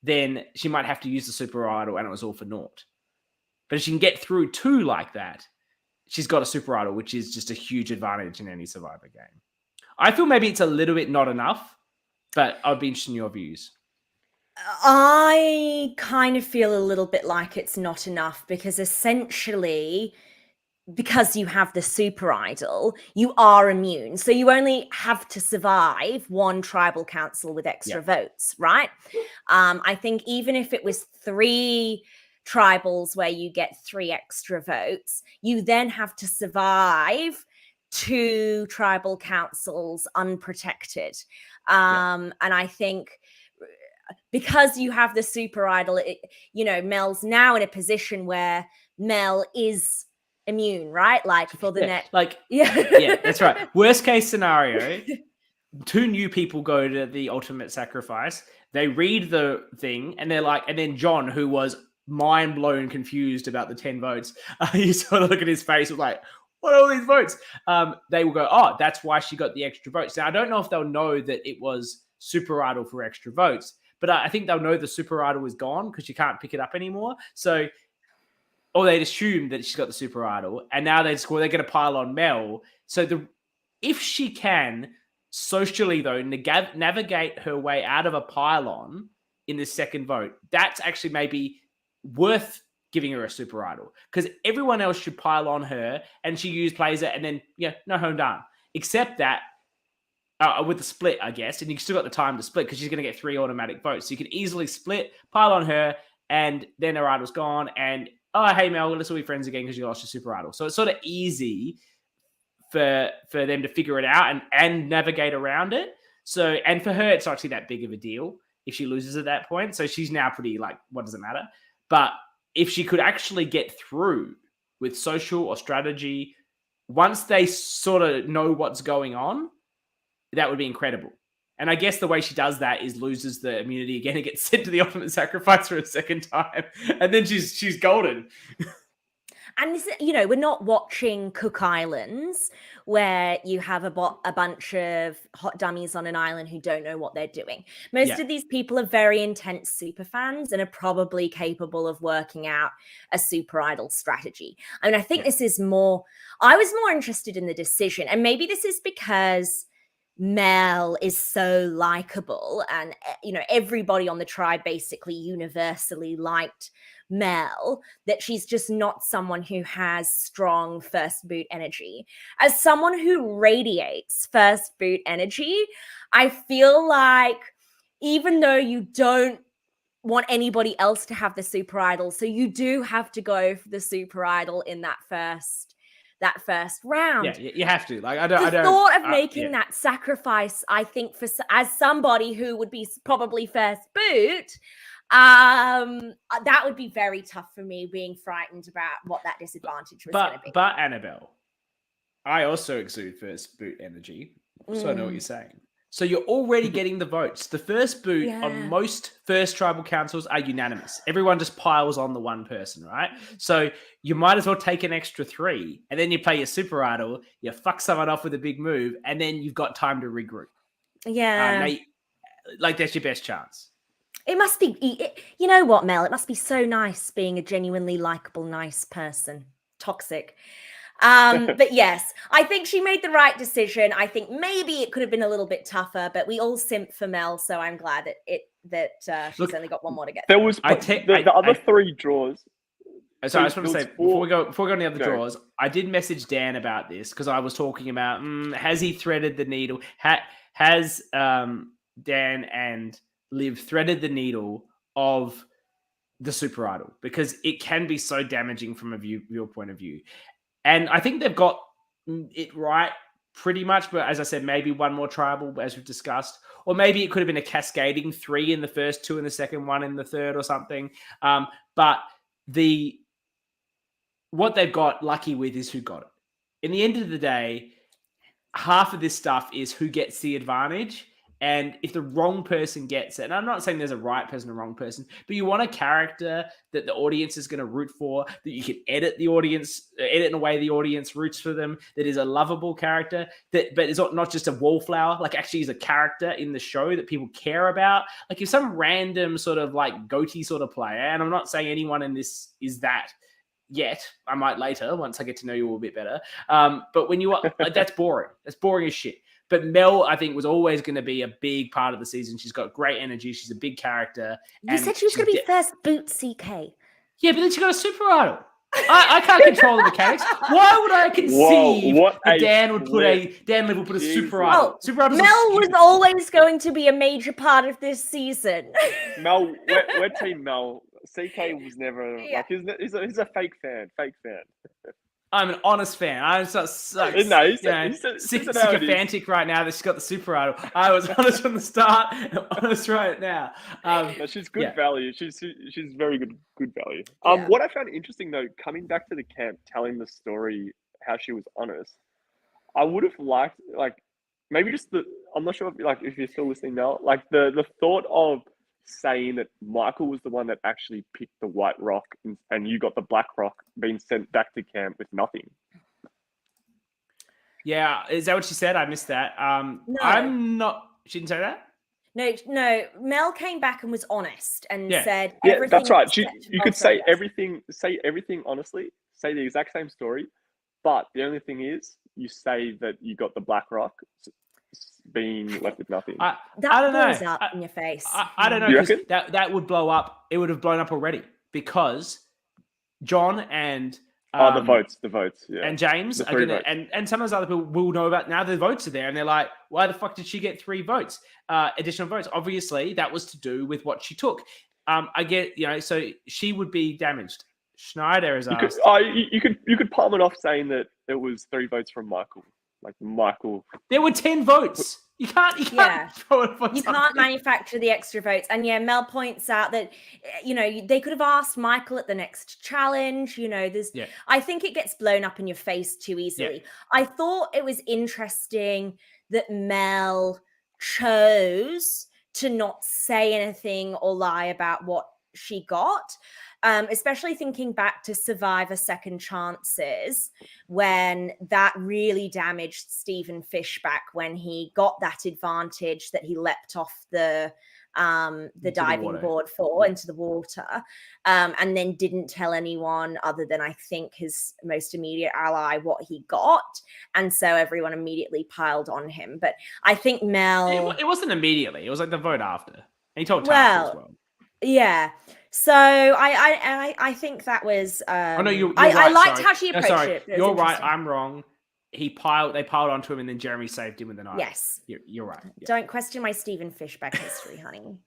then she might have to use the Super Idol and it was all for naught. But if she can get through 2 like that, she's got a Super Idol, which is just a huge advantage in any Survivor game. I feel maybe it's a little bit not enough, but I'd be interested in your views. I kind of feel a little bit like it's not enough because essentially, because you have the Super Idol, you are immune. So you only have to survive 1 tribal council with extra votes, right? I think even if it was 3 tribals where you get 3 extra votes, you then have to survive 2 tribal councils unprotected. And I think because you have the Super Idol, Mel's now in a position where Mel is immune, right? Like for the net. Yeah, that's right. Worst case scenario, 2 new people go to the ultimate sacrifice. They read the thing and they're like, and then John, who was mind blown, confused about the 10 votes, you sort of look at his face with like, what are all these votes? They will go, oh, that's why she got the extra votes. Now, I don't know if they'll know that it was Super Idol for extra votes, but I think they'll know the Super Idol is gone because you can't pick it up anymore. So, or they'd assume that she's got the Super Idol, and now they're going to pile on Mel. So if she can socially, though, navigate her way out of a pylon in the second vote, that's actually maybe worth giving her a Super Idol, because everyone else should pile on her and she plays it and then, no home done. Except that with the split, I guess, and you still got the time to split because she's going to get 3 automatic votes. So you can easily split, pile on her, and then her idol's gone. And, oh, hey, Mel, let's all be friends again because you lost your Super Idol. So it's sort of easy for them to figure it out and navigate around it. So, and for her, it's not actually that big of a deal if she loses at that point. So she's now pretty like, what does it matter? But if she could actually get through with social or strategy once they sort of know what's going on, that would be incredible. And I guess the way she does that is loses the immunity again and gets sent to the ultimate sacrifice for a second time. And then she's golden. And this, we're not watching Cook Islands where you have a bunch of hot dummies on an island who don't know what they're doing. Most of these people are very intense super fans and are probably capable of working out a super idol strategy. I mean, I think this is more, I was more interested in the decision. And maybe this is because Mel is so likable and, everybody on the tribe basically universally liked Mel, that she's just not someone who has strong first boot energy. As someone who radiates first boot energy, I feel like even though you don't want anybody else to have the super idol, so you do have to go for the super idol in that first round. Yeah, you have to. Like, I don't. The thought of making that sacrifice, I think, as somebody who would be probably first boot, that would be very tough for me, being frightened about what that disadvantage was going to be. But Annabelle, I also exude first boot energy, so I know what you're saying. So you're already getting the votes. The first boot on most first tribal councils are unanimous. Everyone just piles on the one person, right? So you might as well take an extra 3, and then you play your super idol, you fuck someone off with a big move, and then you've got time to regroup. Yeah. That's your best chance. It must be, you know what, Mel? It must be so nice being a genuinely likable, nice person. Toxic. But yes, I think she made the right decision. I think maybe it could have been a little bit tougher, but we all simp for Mel, so I'm glad that she's only got one more to get. There was the other 3 draws. So I just want to say before we go on the other draws, I did message Dan about this because I was talking about has he threaded the needle? Has Dan and Liv threaded the needle of the super idol, because it can be so damaging from a viewer point of view. And I think they've got it right pretty much. But as I said, maybe one more tribal, as we've discussed. Or maybe it could have been a cascading 3 in the first 2 and the second 1 in the third or something. But what they've got lucky with is who got it. In the end of the day, half of this stuff is who gets the advantage. And if the wrong person gets it, and I'm not saying there's a right person or wrong person, but you want a character that the audience is going to root for, that you can edit in a way the audience roots for them, that is a lovable character, but is not just a wallflower, like actually is a character in the show that people care about. Like if some random sort of like goatee sort of player, and I'm not saying anyone in this is that yet, I might later once I get to know you all a bit better. But when you are, that's boring. That's boring as shit. But Mel, I think, was always going to be a big part of the season. She's got great energy. She's a big character. You said she was going to be first boot, CK. Yeah, but then she got a super idol. I can't control the mechanics. Why would I conceive that Dan would put a super idol? Super idol. Mel was always going to be a major part of this season. Mel, we're team Mel. CK was never he's a fake fan. I'm an honest fan. I'm sycophantic right now that she's got the super idol. I was honest from the start. I'm honest right now. She's good value. She's very good value. What I found interesting though, coming back to the camp, telling the story how she was honest, I would have liked maybe just I'm not sure if you're still listening now, the thought of saying that Michael was the one that actually picked the white rock and you got the black rock, being sent back to camp with nothing. Yeah, is that what she said? I missed that. No. I'm not. She didn't say that? No. Mel came back and was honest and said everything. Yeah, that's right. You could say everything honestly, say the exact same story, but the only thing is you say that you got the black rock being left with nothing. I don't know. Up in your face. I don't know. You reckon? That would blow up. It would have blown up already because John and the votes, yeah. And James are gonna, and some of those other people will know about now. The votes are there, and they're like, "Why the fuck did she get 3 votes? Additional votes?" Obviously, that was to do with what she took. I get, so she would be damaged. Schneider is asked. You could palm it off saying that it was 3 votes from Michael. like Michael. There were 10 votes. You can't throw it for You something. can't manufacture the extra votes. And yeah, Mel points out that, they could have asked Michael at the next challenge. I think it gets blown up in your face too easily. I thought it was interesting that Mel chose to not say anything or lie about what she got. Especially thinking back to Survivor Second Chances, when that really damaged Stephen Fishback when he got that advantage that he leapt off the diving board into the water, and then didn't tell anyone other than I think his most immediate ally what he got, and so everyone immediately piled on him. But I think Mel, it wasn't immediately. It was like the vote after. And he told Tasha as well. Yeah. So I think that was. Oh no, you're I right. liked how she approached it. You're right. I'm wrong. They piled onto him, and then Jeremy saved him with the knife. Yes, you're right. Yeah. Don't question my Stephen Fishback history, honey.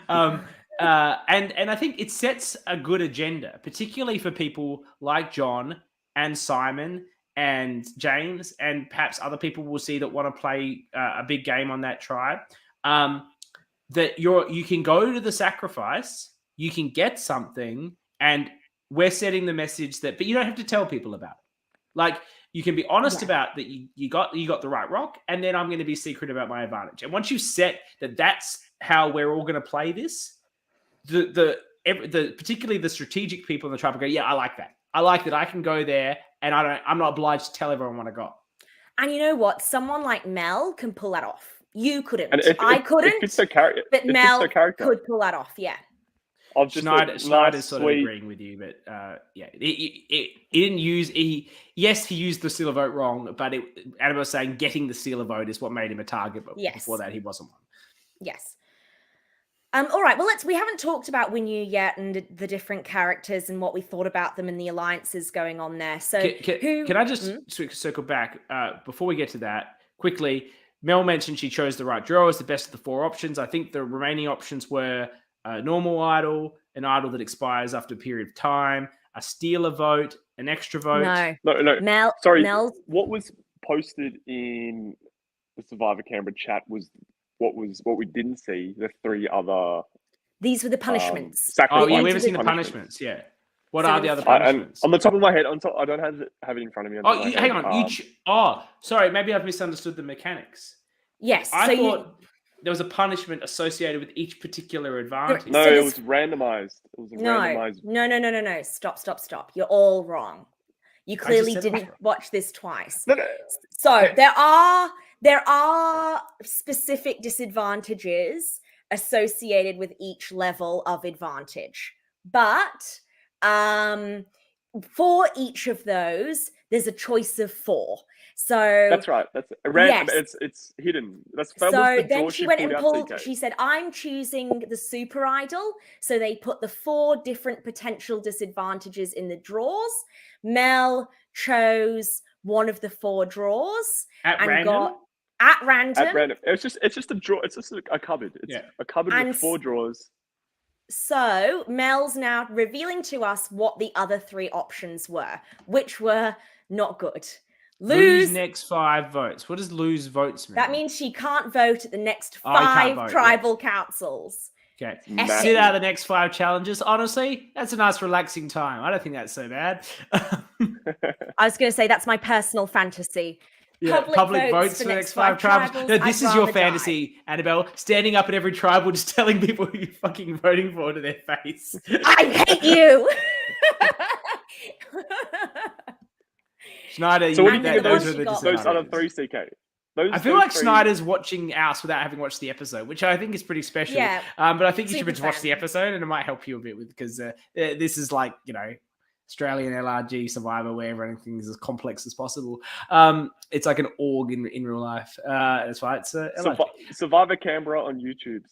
And I think it sets a good agenda, particularly for people like John and Simon and James, and perhaps other people will see that want to play a big game on that tribe. That you can go to the sacrifice, you can get something, and we're setting the message but you don't have to tell people about it. Like, you can be honest about that you got the right rock, and then I'm going to be secret about my advantage. And once you set that's how we're all going to play this, the particularly the strategic people in the tribe will go, yeah, I like that. I like that I can go there, and I'm not obliged to tell everyone what I got. And you know what? Someone like Mel can pull that off. You couldn't. I couldn't. It fits her character. But Mel could pull that off. Yeah. Schneider's sort of agreeing with you, but he didn't use. He used the seal of vote wrong, but Annabelle was saying getting the seal of vote is what made him a target. But before that, he wasn't one. Yes. All right. Well, we haven't talked about Winyu yet, and the different characters and what we thought about them and the alliances going on there. So, can I just circle back before we get to that quickly? Mel mentioned she chose the right draw as the best of the 4 options. I think the remaining options were a normal idol, an idol that expires after a period of time, a stealer vote, an extra vote. No. Sorry. What was posted in the Survivor Canberra chat was what we didn't see. The 3 other. These were the punishments. We haven't seen the punishments. Yeah. What are the other punishments? On the top of my head, I don't have it in front of me. Hang on. Sorry, maybe I've misunderstood the mechanics. Yes. I thought there was a punishment associated with each particular advantage. No, it was randomized. No. Stop. You're all wrong. You clearly didn't watch this twice. No. So there are specific disadvantages associated with each level of advantage. But for each of those, there's a choice of 4. So that's right. That's random. Yes. It's hidden. So then she went and pulled. She said, "I'm choosing the super idol." So they put the 4 different potential disadvantages in the draws. Mel chose one of the 4 draws at random. It's just a draw. It's just a cupboard. It's a cupboard with 4 drawers. So Mel's now revealing to us what the other 3 options were, which were not good. Lose next 5 votes. What does lose votes mean? That means she can't vote at the next 5 tribal councils. Okay. Sit out the next 5 challenges. Honestly, that's a nice relaxing time. I don't think that's so bad. I was going to say that's my personal fantasy. Yeah, public votes for the next 5 tribals. No, this is your fantasy, Annabelle. Standing up at every tribal, just telling people who you're fucking voting for to their face. I hate you. Schneider, so what do you think of those other 3, CK? I feel like Schneider's watching us without having watched the episode, which I think is pretty special. Yeah, but I think you should watch the episode, and it might help you a bit because this is like, Australian LRG Survivor where everything is as complex as possible. It's like an org in real life. That's why it's Survivor Canberra on YouTube.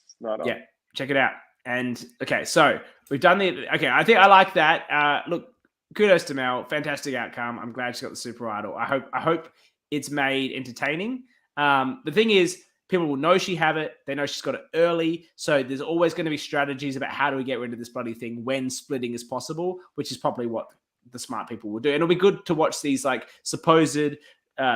Yeah, check it out. And okay, so we've done I think I like that. Look, kudos to Mel. Fantastic outcome. I'm glad she got the super idol. I hope it's made entertaining. The thing is, people will know she have it. They know she's got it early. So there's always going to be strategies about how do we get rid of this bloody thing when splitting is possible, which is probably what the smart people will do. And it'll be good to watch these like supposed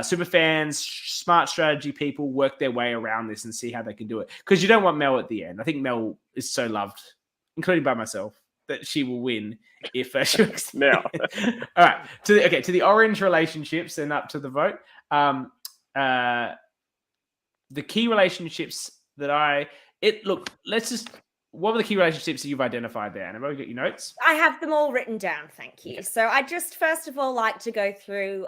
super fans, smart strategy people work their way around this and see how they can do it. Because you don't want Mel at the end. I think Mel is so loved, including by myself, that she will win if she works. Now. All right. To the orange relationships and up to the vote. The key relationships that what were the key relationships that you've identified there? Annabelle, you got your notes? I have them all written down, thank you. Okay. So I just first of all like to go through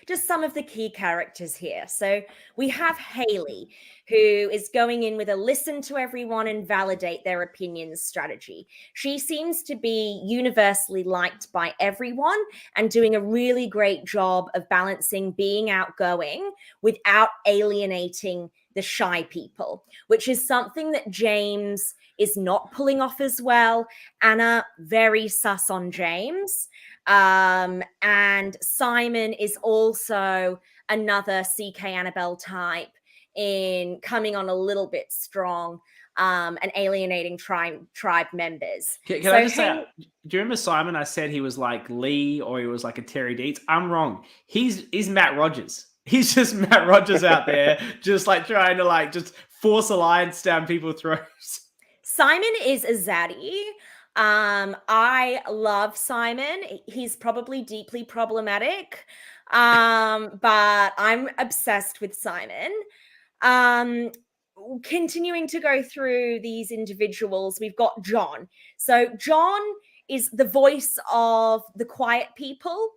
just some of the key characters here. So we have Haley, who is going in with a listen to everyone and validate their opinions strategy. She seems to be universally liked by everyone and doing a really great job of balancing being outgoing without alienating the shy people, which is something that James is not pulling off as well. Anna, very sus on James. And Simon is also another CK Annabelle type in coming on a little bit strong and alienating tribe members. Can I just say, do you remember Simon? I said he was like Lee or he was like a Terry Deeds. I'm wrong. He's Matt Rogers. He's just Matt Rogers out there, just like trying to like just force alliance down people's throats. Simon is a zaddy. I love Simon. He's probably deeply problematic, but I'm obsessed with Simon. Continuing to go through these individuals, we've got John. So John is the voice of the quiet people.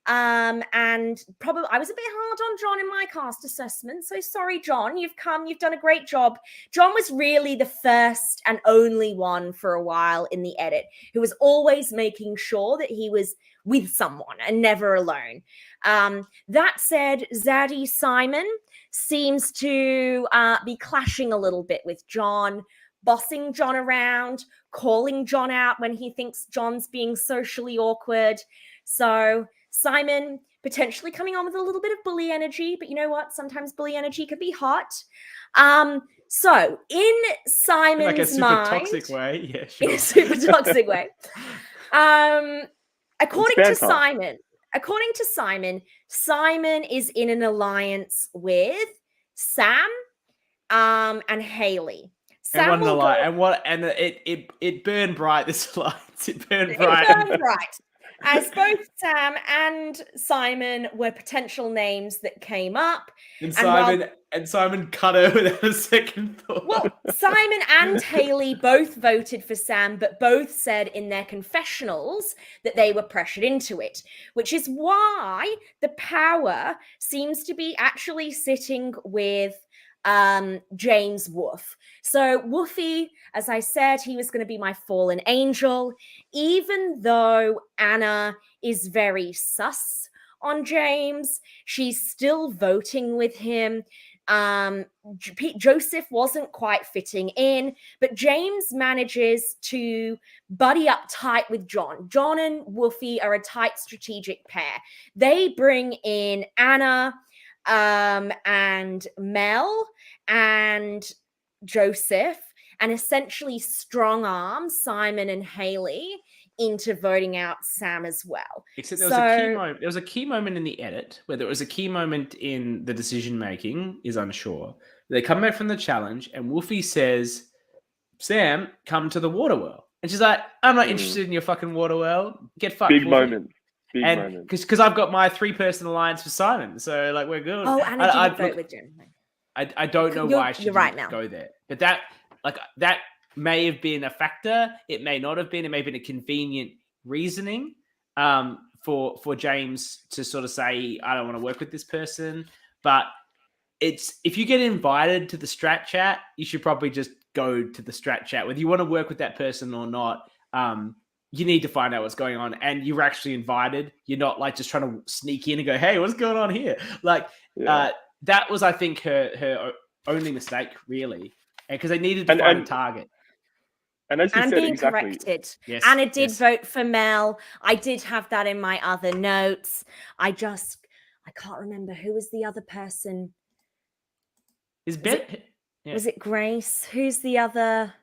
And probably I was a bit hard on John in my cast assessment. So sorry, John, you've done a great job. John was really the first and only one for a while in the edit who was always making sure that he was with someone and never alone. That said, Zaddy Simon seems to be clashing a little bit with John, bossing John around, calling John out when he thinks John's being socially awkward. So Simon potentially coming on with a little bit of bully energy, but you know what? Sometimes bully energy can be hot. So in Simon's like a super mind, toxic way, yeah, sure. in a super toxic way. According to Simon, Simon is in an alliance with Sam, and Haley. Sam it burned bright. This alliance, it burned bright. As both Sam and Simon were potential names that came up. And Simon cut her without a second thought. Well, Simon and Haley both voted for Sam, but both said in their confessionals that they were pressured into it, which is why the power seems to be actually sitting with James Wolf. So Wolfie, as I said, he was going to be my fallen angel, even though Anna is very sus on James. She's still voting with him. Joseph wasn't quite fitting in, but James manages to buddy up tight with John. John and Wolfie are a tight strategic pair. They bring in Anna and Mel and Joseph, and essentially strong arm Simon and Haley into voting out Sam as well. Except there was a key moment in the edit where there was a key moment in the decision making is unsure. They come back from the challenge and Wolfie says, "Sam, come to the water well." And she's like, "I'm not interested in your fucking water well. Get fucked." Big Wolfie. moment. Big moment. Because I've got my 3-person alliance for Simon, so like we're good. Oh, and I didn't vote with Jim. I don't know why she didn't go there, but that may have been a factor. It may not have been. It may have been a convenient reasoning for James to sort of say, "I don't want to work with this person." But if you get invited to the strat chat, you should probably just go to the strat chat, whether you want to work with that person or not. You need to find out what's going on, and you're actually invited. You're not like just trying to sneak in and go, "Hey, what's going on here?" That was, I think, her only mistake, really, because they needed to find a target. And as you said, being exactly. corrected. Yes, Anna did vote for Mel. I did have that in my other notes. I can't remember who was the other person. Was it Grace? Who's the other?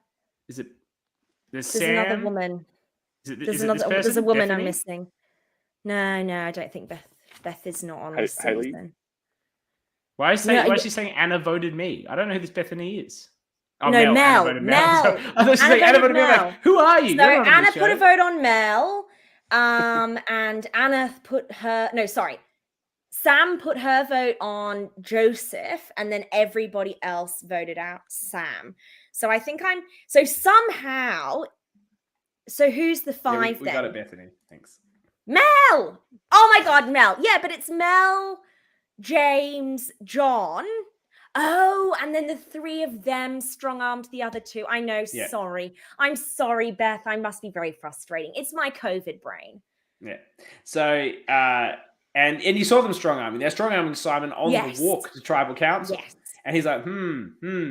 There's another woman. There's a woman Bethany? I'm missing. No, I don't think Beth is not on this season. Why is she saying Anna voted me? I don't know who this Bethany is. Oh, No, Mel. Anna voted Mel. So, I thought she was saying Anna voted me. I'm like, who are you? So You're not on Anna this put a show. vote on Mel, and Anna put her. No, sorry. Sam put her vote on Joseph, and then everybody else voted out Sam. So I think somehow. So who's the five we then? got it, Bethany. Thanks. Mel. Oh my God, Mel. Yeah, but it's Mel, James, John. Oh, and then the three of them strong-armed the other two. I know. Yeah. Sorry. I'm sorry, Beth. I must be very frustrating. It's my COVID brain. Yeah. So, and you saw them strong-arming. They're strong-arming Simon on the walk to tribal council. Yes. And he's like,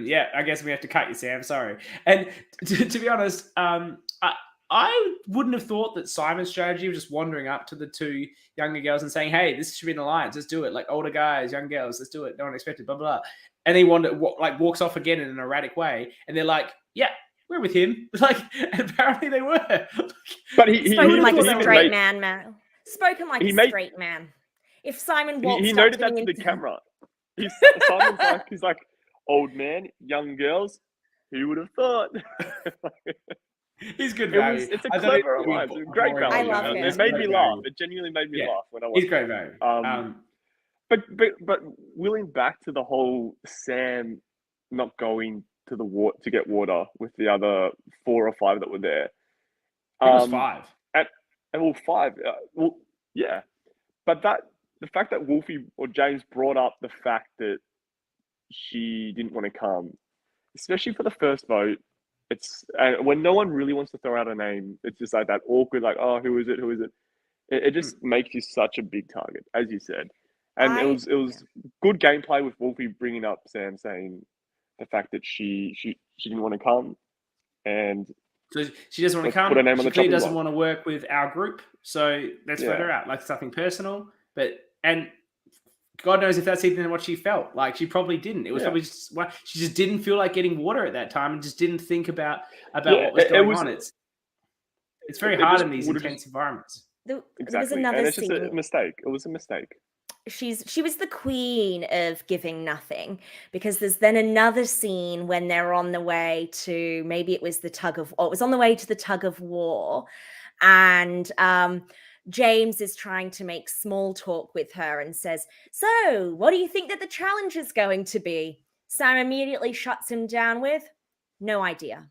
yeah, I guess we have to cut you, Sam. Sorry. And to be honest, I wouldn't have thought that Simon's strategy was just wandering up to the two younger girls and saying, hey, this should be an alliance. Let's do it. Like older guys, young girls, let's do it. No one expected, blah, blah, blah. And he walks off again in an erratic way. And they're like, yeah, we're with him. Like, and apparently they were. But he spoken like a even straight man, Mel. Spoken like a straight man. If Simon walked he noted that to the camera. He's like, old man, young girls. Who would have thought? He's good value. It's a clever alliance. Great value. I love him. It made me laugh. It genuinely made me laugh when I watched. He's great value. But wheeling back to the whole Sam not going to the water to get water with the other 4 or 5 that were there. It was 5. And 5. Yeah. But the fact that Wolfie or James brought up the fact that she didn't want to come, especially for the first vote, it's when no one really wants to throw out a name, it's just like that awkward, like, oh, who is it? It just makes you such a big target, as you said. And it was good gameplay with Wolfie bringing up Sam, saying the fact that she didn't want to come, and so she doesn't want to come. She clearly doesn't want to work with our group, so let's vote her out. Like something personal, and God knows if that's even what she felt. Like she probably didn't. It was probably just she just didn't feel like getting water at that time, and just didn't think about what was going on. It's very hard in these intense environments. There was another and it's scene. just a mistake. It was a mistake. She was the queen of giving nothing, because there's then another scene when they're on the way to, maybe it was on the way to the tug of war, and James is trying to make small talk with her and says, so what do you think that the challenge is going to be? Sam immediately shuts him down with, no idea.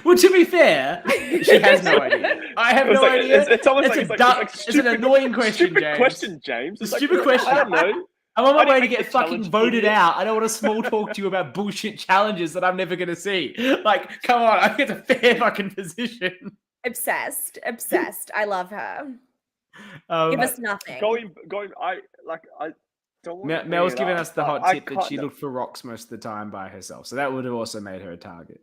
Well, to be fair, she has no idea. I have no idea. It's an annoying question, James. Question, James. It's a stupid question. I don't know. I'm on my way to get fucking voted out. I don't want to small talk to you about bullshit challenges that I'm never going to see. Like, come on, I get a fair fucking position. Obsessed. I love her. Give us nothing. I don't want Mel's given us the hot tip that she looked for rocks most of the time by herself. So that would have also made her a target.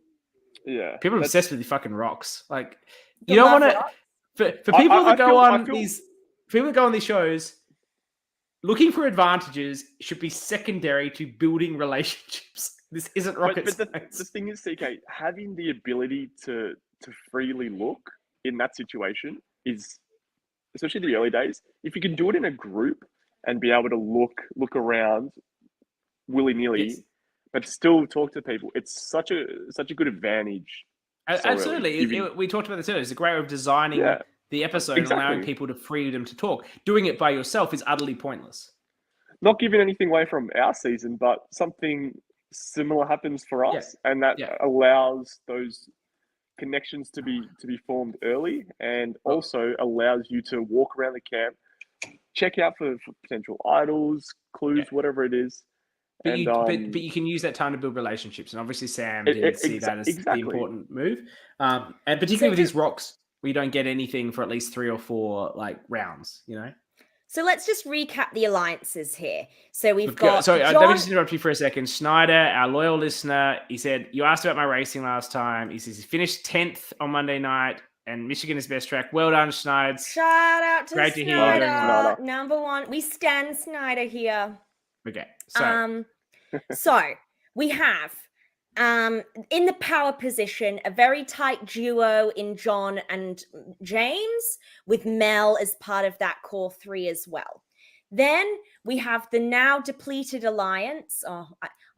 Yeah. People are obsessed with the fucking rocks. Like, you don't want to... For people that go on these shows, looking for advantages should be secondary to building relationships. This isn't rocket science. The thing is, CK, having the ability to freely look in that situation is, especially the early days, if you can do it in a group and be able to look around willy-nilly, but still talk to people, it's such a good advantage. Absolutely. We talked about this earlier. It's a great way of designing the episode and allowing people to freedom to talk. Doing it by yourself is utterly pointless. Not giving anything away from our season, but something similar happens for us, and that allows those connections to be formed early, and also allows you to walk around the camp, check out for potential idols, clues, whatever it is. But you can use that time to build relationships, and obviously Sam didn't see that as the important move, and particularly with these rocks, we don't get anything for at least 3 or 4 like rounds, you know. So let's just recap the alliances here. So we've got. Sorry, let me just interrupt you for a second. Schneider, our loyal listener, he said, you asked about my racing last time. He says he finished 10th on Monday night, and Michigan is best track. Well done, Schneider. Shout out to Great Schneider. To hear. Number 1. We stand Schneider here. Okay. So we have in the power position a very tight duo in John and James, with Mel as part of that core 3 as well. Then we have the now depleted alliance. Oh,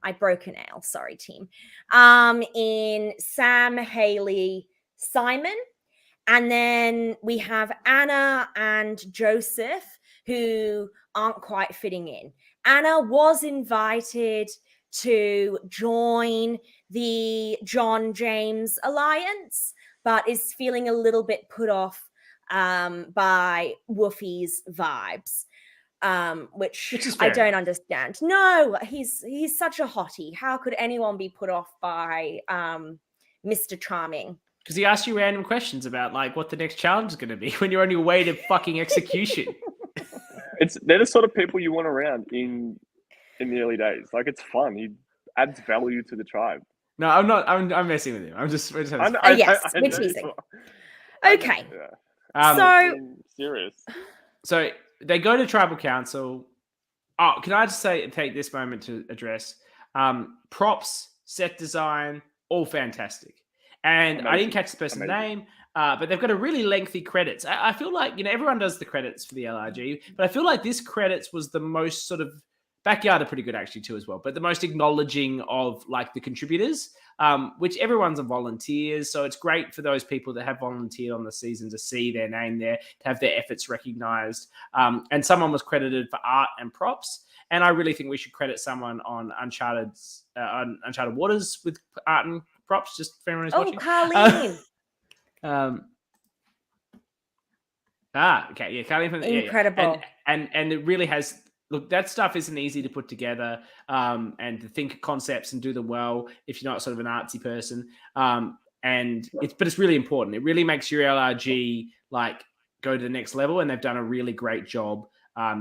I broke an L. Sorry, team. In Sam, Haley, Simon. And then we have Anna and Joseph, who aren't quite fitting in. Anna was invited to join the John James alliance, but is feeling a little bit put off by Woofy's vibes, which is I fair don't enough. understand. No, he's such a hottie. How could anyone be put off by Mr. Charming? Because he asked you random questions about like what the next challenge is going to be when you're on your way to fucking execution. They're the sort of people you want around in the early days. Like, it's fun. He adds value to the tribe. No, I'm not. I'm messing with him. We're just having yes, we're teasing. Okay. So serious. So they go to tribal council. Oh, can I just take this moment to address props, set design, all fantastic. And amazing. I didn't catch the person's name, but they've got a really lengthy credits. I feel like, everyone does the credits for the LRG, but I feel like this credits was the most sort of, Backyard are pretty good actually too as well, but the most acknowledging of like the contributors, which everyone's a volunteers. So it's great for those people that have volunteered on the season to see their name there, to have their efforts recognized. And someone was credited for art and props. And I really think we should credit someone on Uncharted Waters with art and props, just for everyone who's watching. Carleen. Okay, yeah, Carleen from incredible. And it really has. Look, that stuff isn't easy to put together and to think concepts and do them well if you're not sort of an artsy person. But it's really important. It really makes your LRG like go to the next level, and they've done a really great job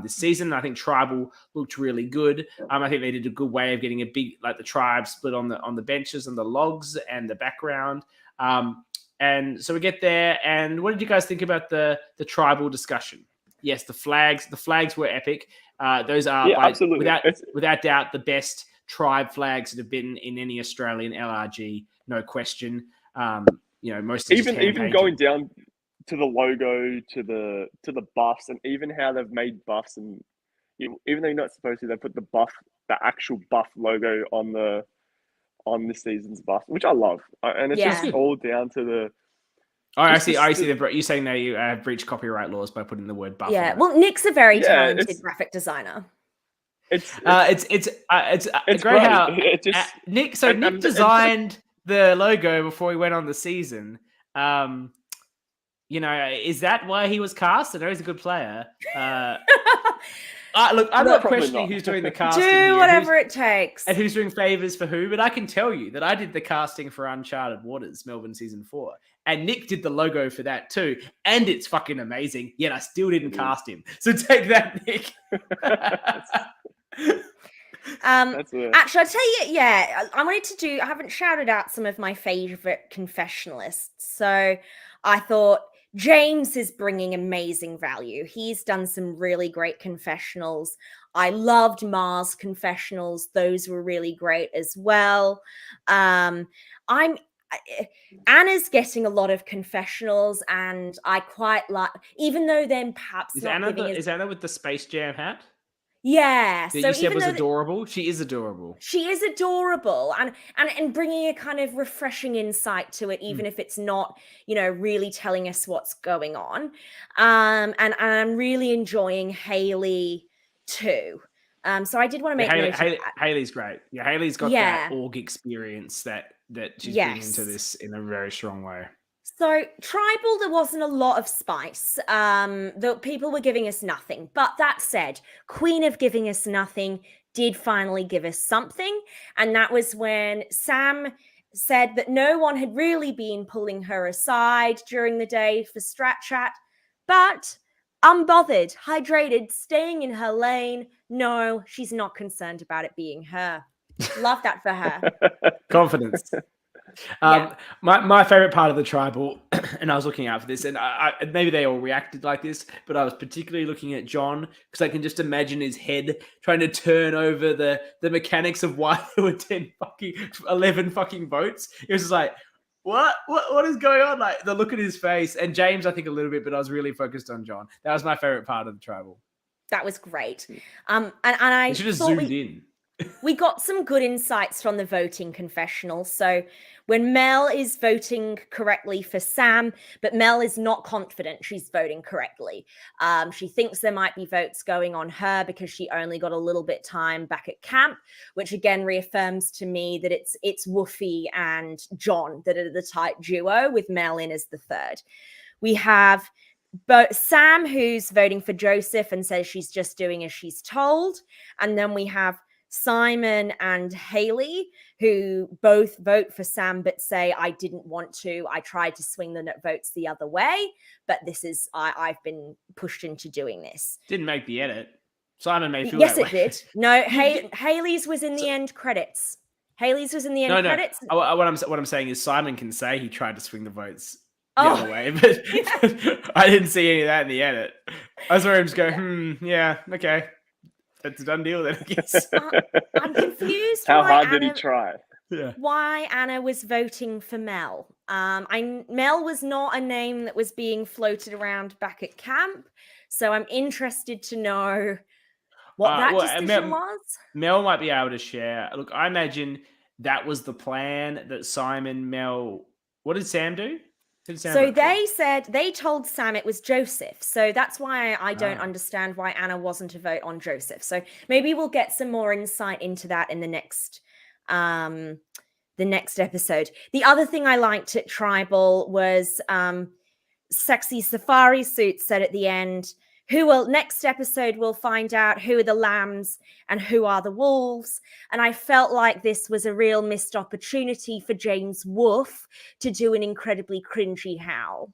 this season. I think Tribal looked really good. I think they did a good way of getting a big, like the tribe split on the benches and the logs and the background. And so we get there. And what did you guys think about the tribal discussion? Yes, the flags were epic. Those are without doubt the best tribe flags that have been in any Australian LRG, no question. Most even going down to the logo, to the buffs, and even how they've made buffs, and even though you're not supposed to, they put the actual buff logo on this season's buff, which I love, and it's just all down to the. Oh, I see. You're saying that you have breached copyright laws by putting the word buff. Yeah, well, Nick's a very talented graphic designer. It's great how Nick designed the logo before he went on the season. Is that why he was cast? I know he's a good player. Look, I'm not questioning who's doing the casting. Do whatever it takes. And who's doing favors for who, but I can tell you that I did the casting for Uncharted Waters, Melbourne Season 4. And Nick did the logo for that too. And it's fucking amazing. Yet I still didn't cast him. So take that, Nick. Actually, I'll tell you, I haven't shouted out some of my favorite confessionalists. So I thought James is bringing amazing value. He's done some really great confessionals. I loved Mars confessionals. Those were really great as well. Anna's getting a lot of confessionals, and I quite like, even though then perhaps is Anna with the Space Jam hat? Yeah. That you said was adorable. She is adorable. She is adorable, and bringing a kind of refreshing insight to it, even if it's not, really telling us what's going on. And I'm really enjoying Haley too. So I did want to make note of that. Haley's great. Yeah, Haley's got that org experience that she's bringing to this in a very strong way. So tribal, there wasn't a lot of spice. The people were giving us nothing. But that said, Queen of giving us nothing did finally give us something. And that was when Sam said that no one had really been pulling her aside during the day for strat chat, but unbothered, hydrated, staying in her lane. No, she's not concerned about it being her. Love that for her. Confidence. My favorite part of the tribal, and I was looking out for this, and I maybe they all reacted like this, but I was particularly looking at John because I can just imagine his head trying to turn over the mechanics of why there were 11 fucking votes. It was just like, what is going on? Like the look at his face, and James, I think a little bit, but I was really focused on John. That was my favorite part of the tribal. That was great. And I They should have thought zoomed in. we got some good insights from the voting confessional. So when Mel is voting correctly for Sam, but Mel is not confident she's voting correctly. She thinks there might be votes going on her because she only got a little bit time back at camp, which again reaffirms to me that it's Woofy and John that are the tight duo, with Mel in as the third. We have Sam, who's voting for Joseph and says she's just doing as she's told. And then we have Simon and Haley, who both vote for Sam but say, I didn't want to. I tried to swing the votes the other way, but this is, I've been pushed into doing this. Didn't make the edit. Simon may feel yes, that it way. did. No, Haley's was in the end credits. Haley's was in the end credits. What I'm saying is Simon can say he tried to swing the votes the other way, but I didn't see any of that in the edit. I saw him just go, yeah, okay. That's a done deal then, I guess. I'm confused. How hard did he try? Yeah. Why Anna was voting for Mel. Mel was not a name that was being floated around back at camp, so I'm interested to know what that decision was. Mel might be able to share. Look, I imagine that was the plan that Simon, Mel... What did Sam do? So they told Sam it was Joseph. So that's why I don't understand why Anna wasn't a vote on Joseph. So maybe we'll get some more insight into that in the next episode. The other thing I liked at Tribal was Sexy Safari Suit said at the end, next episode we'll find out who are the lambs and who are the wolves. And I felt like this was a real missed opportunity for James Wolfe to do an incredibly cringy howl.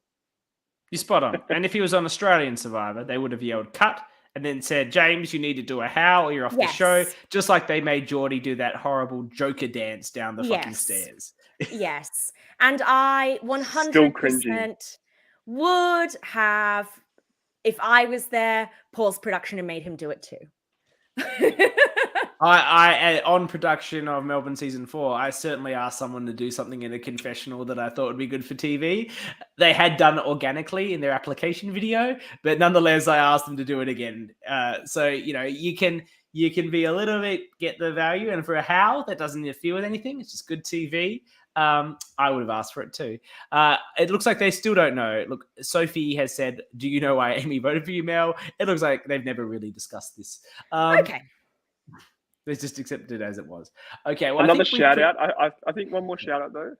You're spot on. And if he was on Australian Survivor, they would have yelled cut and then said, James, you need to do a howl or you're off the show. Just like they made Geordie do that horrible Joker dance down the fucking stairs. Yes. And I 100% would have, if I was there, paused production and made him do it too. I on production of Melbourne season 4, I certainly asked someone to do something in a confessional that I thought would be good for TV. They had done it organically in their application video, but nonetheless, I asked them to do it again. So you can be a little bit get the value, and for a howl that doesn't interfere with anything, it's just good TV. I would have asked for it too. It looks like they still don't know. Look, Sophie has said, "Do you know why Amy voted for you, Mel?" It looks like they've never really discussed this. Okay. Let's just accept it as it was. Okay. Well, another shout out. I think one more shout out though.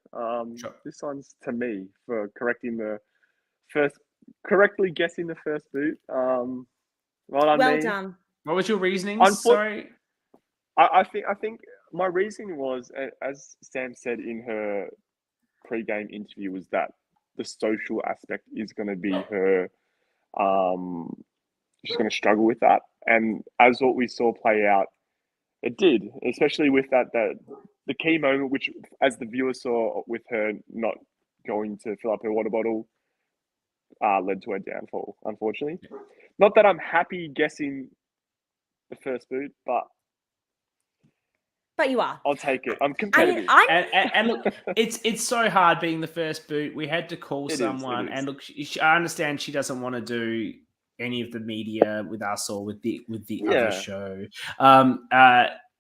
Sure. This one's to me for correctly guessing the first boot. Well done. What was your reasoning? Sorry. I think my reasoning was, as Sam said in her pre-game interview, was that the social aspect is going to be her. She's going to struggle with that, and as what we saw play out, it did, especially with the key moment, which, as the viewer saw, with her not going to fill up her water bottle, led to her downfall. Unfortunately, not that I'm happy guessing the first boot, but you are. I'll take it. I'm competitive. And look, it's so hard being the first boot. We had to call someone, and look, I understand she doesn't want to do any of the media with us or with the other show.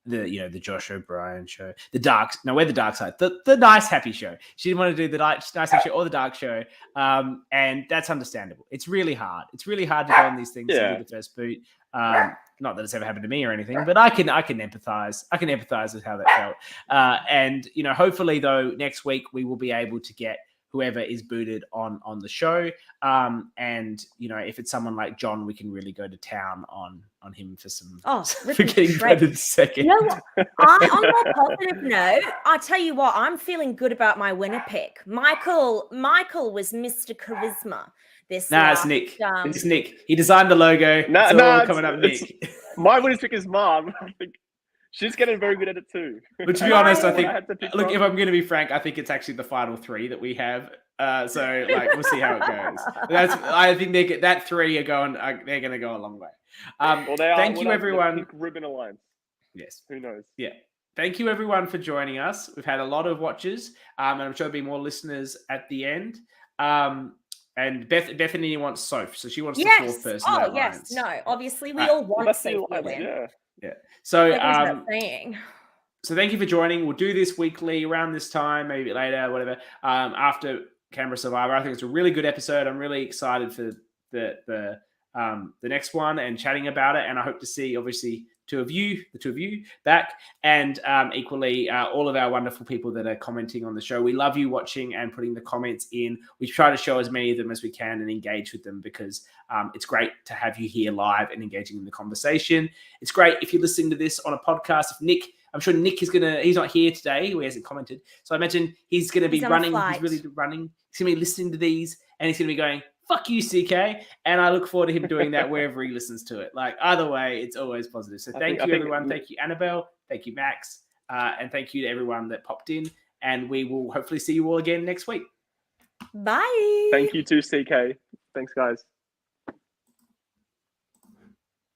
The Josh O'Brien show, we're the dark side, the nice happy show. She didn't want to do the nice happy show or the dark show, and that's understandable. It's really hard. It's really hard to go on these things and do the first boot. Not that it's ever happened to me or anything, but I can empathize. I can empathize with how that felt. And hopefully though, next week we will be able to get whoever is booted on the show. And if it's someone like John, we can really go to town on him for some for getting voted second. You know what? On a more positive note, I tell you what, I'm feeling good about my winner pick. Michael was Mr. Charisma. It's Nick. It's Nick. He designed the logo. All coming up, Nick. My winner's pick is Mom. I think she's getting very good at it too. But to be honest, I think, look, if I'm going to be frank, I think it's actually the final 3 that we have. So we'll see how it goes. I think that 3 are going. They're going to go a long way. Thank you, everyone. Pink Ribbon Alliance. Yes. Who knows? Yeah. Thank you, everyone, for joining us. We've had a lot of watches, and I'm sure there'll be more listeners at the end. And Bethany wants Soph, so she wants the Yes. fourth person. Oh, that yes. alliance. No, obviously we all want That's the Sophie to alliance, win. yeah. So What is that saying? So thank you for joining. We'll do this weekly around this time, maybe a bit later, whatever. After Canberra Survivor, I think it's a really good episode. I'm really excited for the next one and chatting about it. And I hope to see, obviously, the two of you back, and equally all of our wonderful people that are commenting on the show. We love you watching and putting the comments in. We try to show as many of them as we can and engage with them, because it's great to have you here live and engaging in the conversation. It's great if you're listening to this on a podcast. If Nick, I'm sure Nick is he's not here today. He hasn't commented. So I imagine he's going to be running. He's really running. He's going to be listening to these, and he's going to be going, fuck you, CK. And I look forward to him doing that wherever he listens to it. Like, either way, it's always positive. So thank you, everyone. Thank you, Annabelle. Thank you, Max. And thank you to everyone that popped in. And we will hopefully see you all again next week. Bye. Thank you too, CK. Thanks, guys.